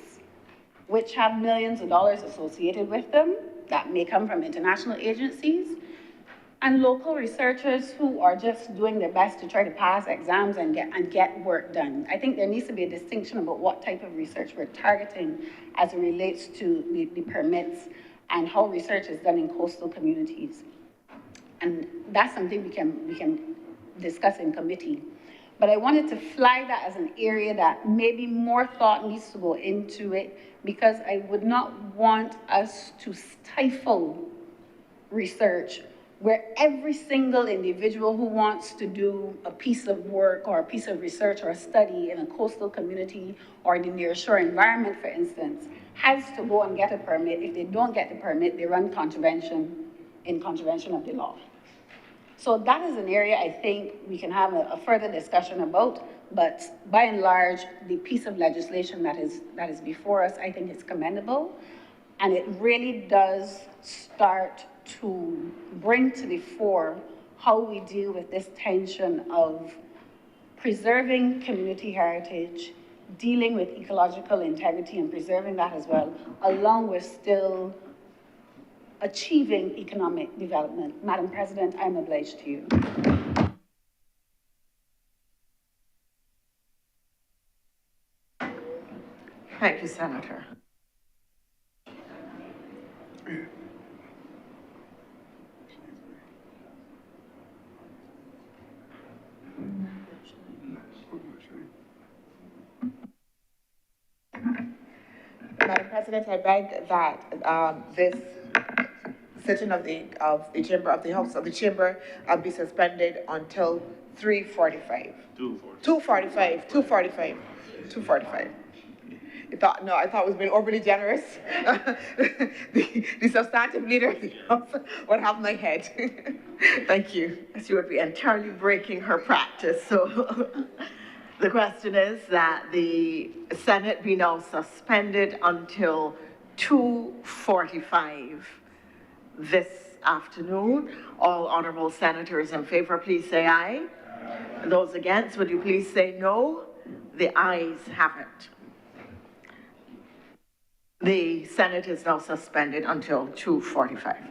which have millions of dollars associated with them, that may come from international agencies, and local researchers who are just doing their best to try to pass exams and get work done. I think there needs to be a distinction about what type of research we're targeting as it relates to the permits and how research is done in coastal communities. And that's something we can discuss in committee. But I wanted to flag that as an area that maybe more thought needs to go into it, because I would not want us to stifle research where every single individual who wants to do a piece of work or a piece of research or a study in a coastal community or the nearshore environment, for instance, has to go and get a permit. If they don't get the permit, they run contravention of the law. So that is an area I think we can have a further discussion about, but by and large, the piece of legislation that is before us, I think is commendable, and it really does start to bring to the fore how we deal with this tension of preserving community heritage, dealing with ecological integrity and preserving that as well, along with still achieving economic development. Madam President, I'm obliged to you. Thank you, Senator. Madam President, I beg that this sitting of the Chamber of the House of the Chamber be suspended until 3:45. 2:45. 2:45. I thought it was being overly generous. the substantive leader of the House would have my head. Thank you. She would be entirely breaking her practice. So the question is that the Senate be now suspended until 2:45 this afternoon. All honorable senators in favor, please say aye. Those against, would you please say no? The ayes have it. The Senate is now suspended until 2:45.